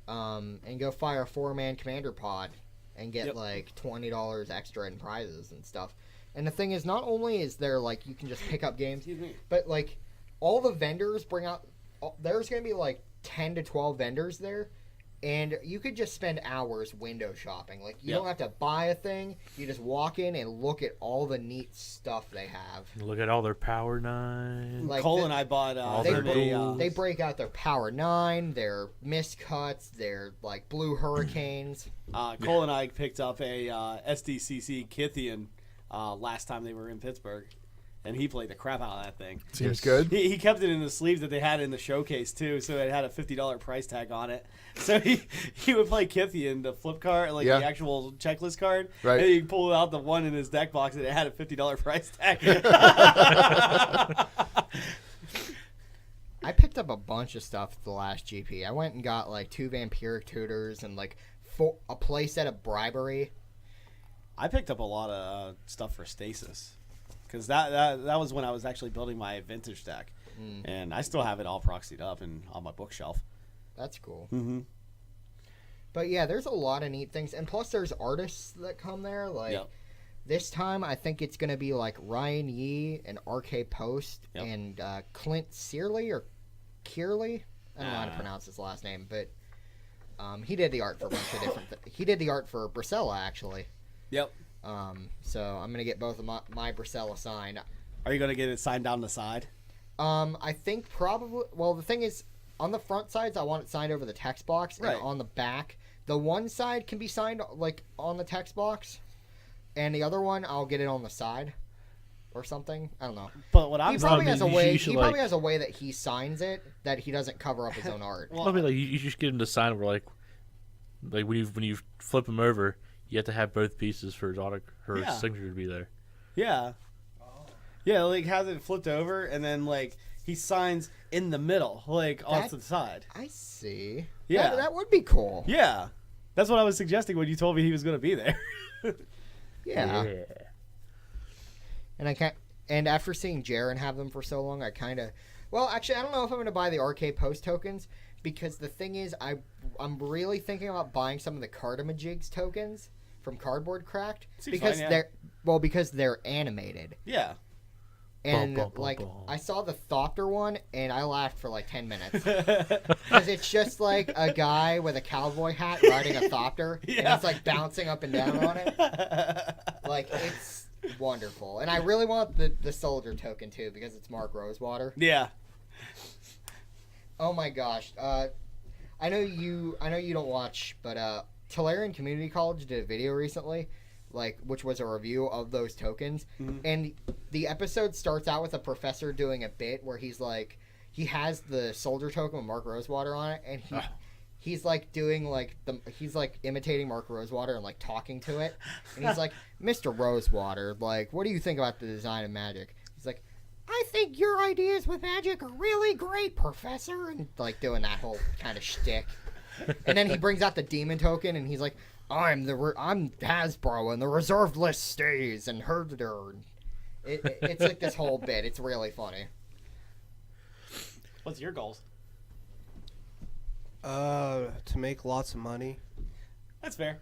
And go fire a 4-man commander pod and get Yep. like $20 extra in prizes and stuff. And the thing is, not only is there like you can just pick up games, Excuse me. but like all the vendors bring out. There's gonna be like 10 to 12 vendors there. And you could just spend hours window shopping. Like, you Yep. don't have to buy a thing. You just walk in and look at all the neat stuff they have. Look at all their Power 9. Like Cole the- and I bought all They, their him duels. they break out their Power 9, their Miscuts, their, like, Blue Hurricanes. Cole and I picked up a SDCC Kithian last time they were in Pittsburgh, and he played the crap out of that thing. Seems good. He kept it in the sleeve that they had in the showcase too, so it had a $50 price tag on it. So he would play Kithian, the flip card, like Yeah. the actual checklist card, Right. and he pulled out the one in his deck box and it had a $50 price tag. I picked up a bunch of stuff at the last GP. I went and got, like, 2 Vampiric Tutors and, like, a playset of Bribery. I picked up a lot of stuff for Stasis, because that was when I was actually building my vintage deck, and I still have it all proxied up and on my bookshelf. That's cool. Mm-hmm. But, yeah, there's a lot of neat things. And plus, there's artists that come there. Like, Yep. this time, I think it's going to be, like, Ryan Yee and RK Post Yep. and Clint Searley or Kierley. I don't know how to Ah. pronounce his last name, but he did the art for a bunch of different he did the art for Bracella, actually. Yep. So I'm going to get both of my Bracella signed. Are you gonna get it signed down the side? I think probably. Well, the thing is, on the front sides, I want it signed over the text box, Right. and on the back, the one side can be signed like on the text box, and the other one I'll get it on the side, or something. I don't know. But what I'm He probably I has mean, a you way. should, He probably like- has a way that he signs it that he doesn't cover up his own art. Well, I mean, like you just get him to sign where like when you flip him over, you have to have both pieces for her Yeah. signature to be there. yeah, yeah, like has it flipped over and then like he signs in the middle, like off That- to the side. I see. Yeah. that would be cool. Yeah, that's what I was suggesting when you told me he was gonna be there. Yeah. And I can't. And after seeing Jaren have them for so long, I kind of. Well, actually, I don't know if I'm going to buy the RK Post tokens because the thing is, I'm really thinking about buying some of the Cardamajigs tokens from Cardboard Cracked Seems because fine, yeah. because they're animated. Yeah. And Bum, bum, bum, like bum. I saw the Thopter one and I laughed for like 10 minutes because it's just like a guy with a cowboy hat riding a Thopter and Yeah. it's like bouncing up and down on it. Like it's wonderful, and I really want the soldier token too because it's Mark Rosewater. Yeah. Oh my gosh, I know you don't watch, but Tolarian Community College did a video recently, like which was a review of those tokens, and the episode starts out with a professor doing a bit where he's like he has the soldier token with Mark Rosewater on it, and he's like doing like he's like imitating Mark Rosewater and like talking to it, and he's like, Mr. Rosewater, like, what do you think about the design of magic? He's like, I think your ideas with magic are really great, Professor, and like doing that whole kind of shtick. And then he brings out the demon token, and he's like, I'm Hasbro, and the reserved list stays, and herder. It's like this whole bit. It's really funny. What's your goals? To make lots of money. That's fair.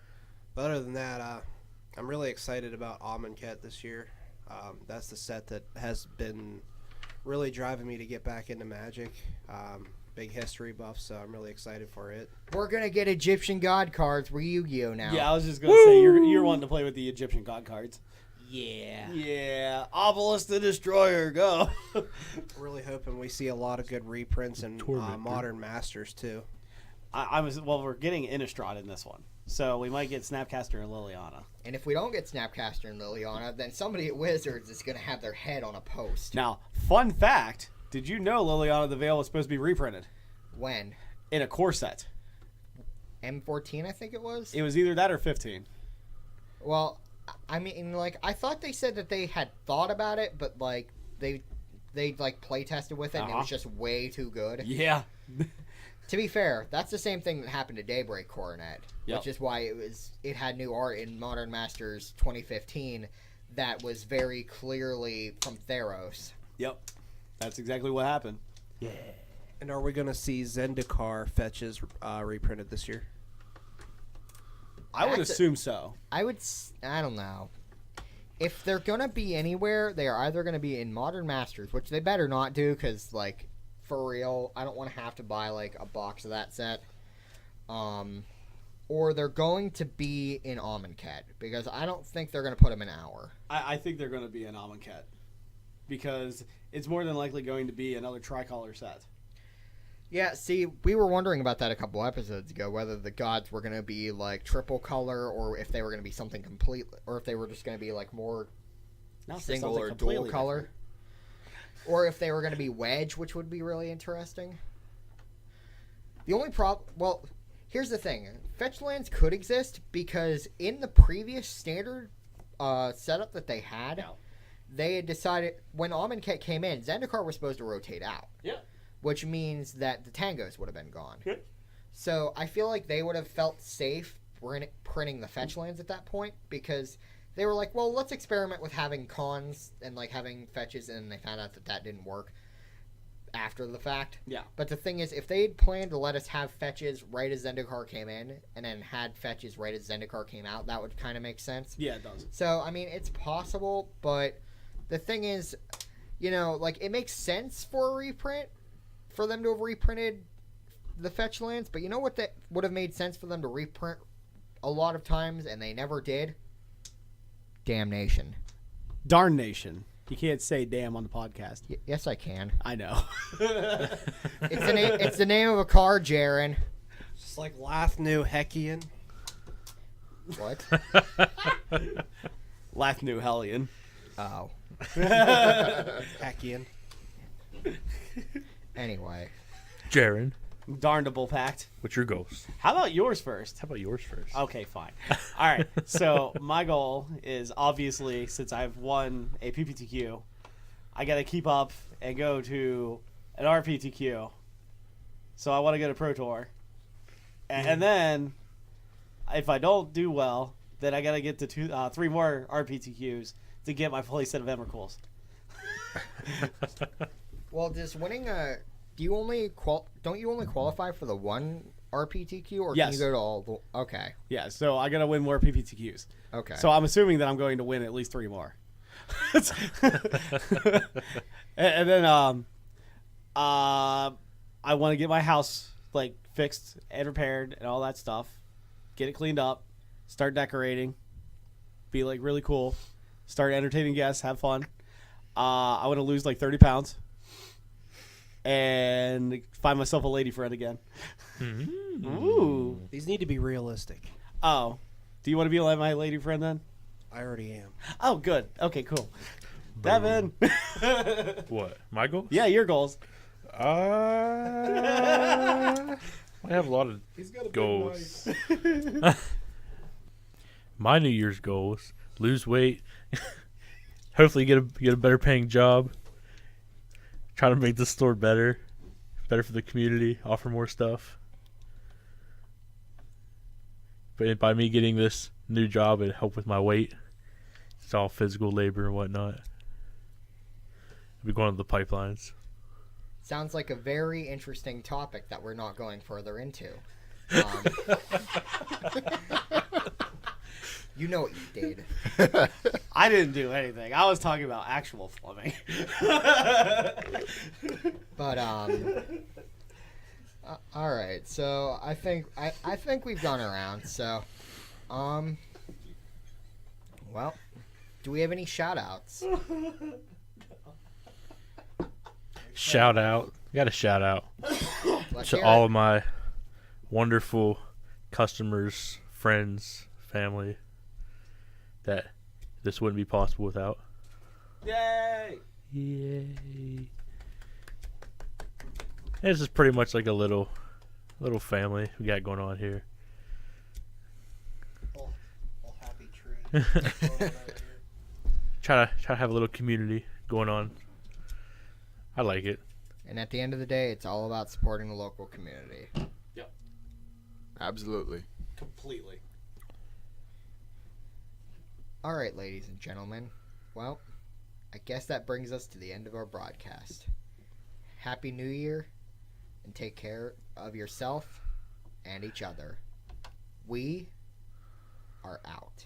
But other than that, I'm really excited about Amonkhet this year. That's the set that has been really driving me to get back into Magic. Big history buff, so I'm really excited for it. We're gonna get Egyptian God cards. We're Yu-Gi-Oh now. Yeah, I was just gonna say you're wanting to play with the Egyptian god cards. Yeah. Yeah, Obelisk the Destroyer, go. Really hoping we see a lot of good reprints and Modern Masters too. We're getting Innistrad in this one, so we might get Snapcaster and Liliana. And if we don't get Snapcaster and Liliana, then somebody at Wizards is gonna have their head on a post. Now, fun fact: did you know Liliana the Veil was supposed to be reprinted When? in a core set? M14, I think it was. It was either that or 15. Well, I mean, like, I thought they said that they had thought about it, but like they like play tested with it, and it was just way too good. Yeah. To be fair, that's the same thing that happened to Daybreak Coronet, Yep. which is why it had new art in Modern Masters 2015 that was very clearly from Theros. Yep. That's exactly what happened. Yeah. And are we going to see Zendikar fetches reprinted this year? I would assume so. I don't know. If they're going to be anywhere, they are either going to be in Modern Masters, which they better not do, because, like, for real, I don't want to have to buy, like, a box of that set. Or they're going to be in Amonkhet, because I don't think they're going to put them in Hour. I think they're going to be an Amonkhet, because it's more than likely going to be another tricolor set. Yeah, see, we were wondering about that a couple episodes ago, whether the gods were going to be, like, triple color, or if they were going to be something complete, or if they were just going to be, like, more single or dual color. Different. Or if they were going to be wedge, which would be really interesting. The only problem... Well, here's the thing. Fetch lands could exist, because in the previous standard setup that they had, they had decided... When Amonkhet came in, Zendikar was supposed to rotate out. Yeah. Which means that the Tangos would have been gone. Good. So I feel like they would have felt safe printing the fetch lands at that point, because they were like, well, let's experiment with having cons and like having fetches, and they found out that that didn't work after the fact. Yeah. But the thing is, if they'd planned to let us have fetches right as Zendikar came in, and then had fetches right as Zendikar came out, that would kind of make sense. Yeah, it does. So, I mean, it's possible, but the thing is, you know, like, it makes sense for a reprint, for them to have reprinted the fetch lands, but you know what that would have made sense for them to reprint a lot of times, and they never did? Damnation. Darnation. You can't say damn on the podcast. Yes, I can. I know. It's the name of a card, Jaren. Just like Lathnu Hekian. What? Lathnu Hellion. Oh. Hekian. Anyway. Jaren, Darnable Pact. what's your goals? How about yours first? How about yours first? Okay, fine. All right. So my goal is obviously, since I've won a PPTQ, I got to keep up and go to an RPTQ. So I want to go to Pro Tour. And then, if I don't do well, then I got to get to 3 more RPTQs to get my full set of Emrakuls. Well, does winning a... don't you only qualify for the one RPTQ, or Yes. can you go to all the... Okay. Yeah, so I got to win more PPTQs. Okay. So I'm assuming that I'm going to win at least 3 more. and then I want to get my house like fixed and repaired and all that stuff. Get it cleaned up, start decorating, be like really cool, start entertaining guests, have fun. I want to lose like 30 pounds and find myself a lady friend again. Ooh. These need to be realistic. Oh, do you want to be like my lady friend then? I already am. Oh, good. Okay, cool. Devin. What? My goals? Yeah, your goals. I have a lot of He's got a goals. big knife. My New Year's goals: lose weight, hopefully get a better paying job, try to make the store better for the community, offer more stuff. But by me getting this new job, it help with my weight. It's all physical labor and whatnot. I'll be going to the pipelines. Sounds like a very interesting topic that we're not going further into. You know what you did. I didn't do anything. I was talking about actual plumbing. But all right. So I think we've gone around. So well, do we have any shout outs? Shout out. Got a shout out Let's to hear all it. of my wonderful customers, friends, family that this wouldn't be possible without. Yay! Yay. This is pretty much like a little family we got going on here. Little happy tree. Try to have a little community going on. I like it. And at the end of the day, it's all about supporting the local community. Absolutely. Completely. All right, ladies and gentlemen. Well, I guess that brings us to the end of our broadcast. Happy New Year, and take care of yourself and each other. We are out.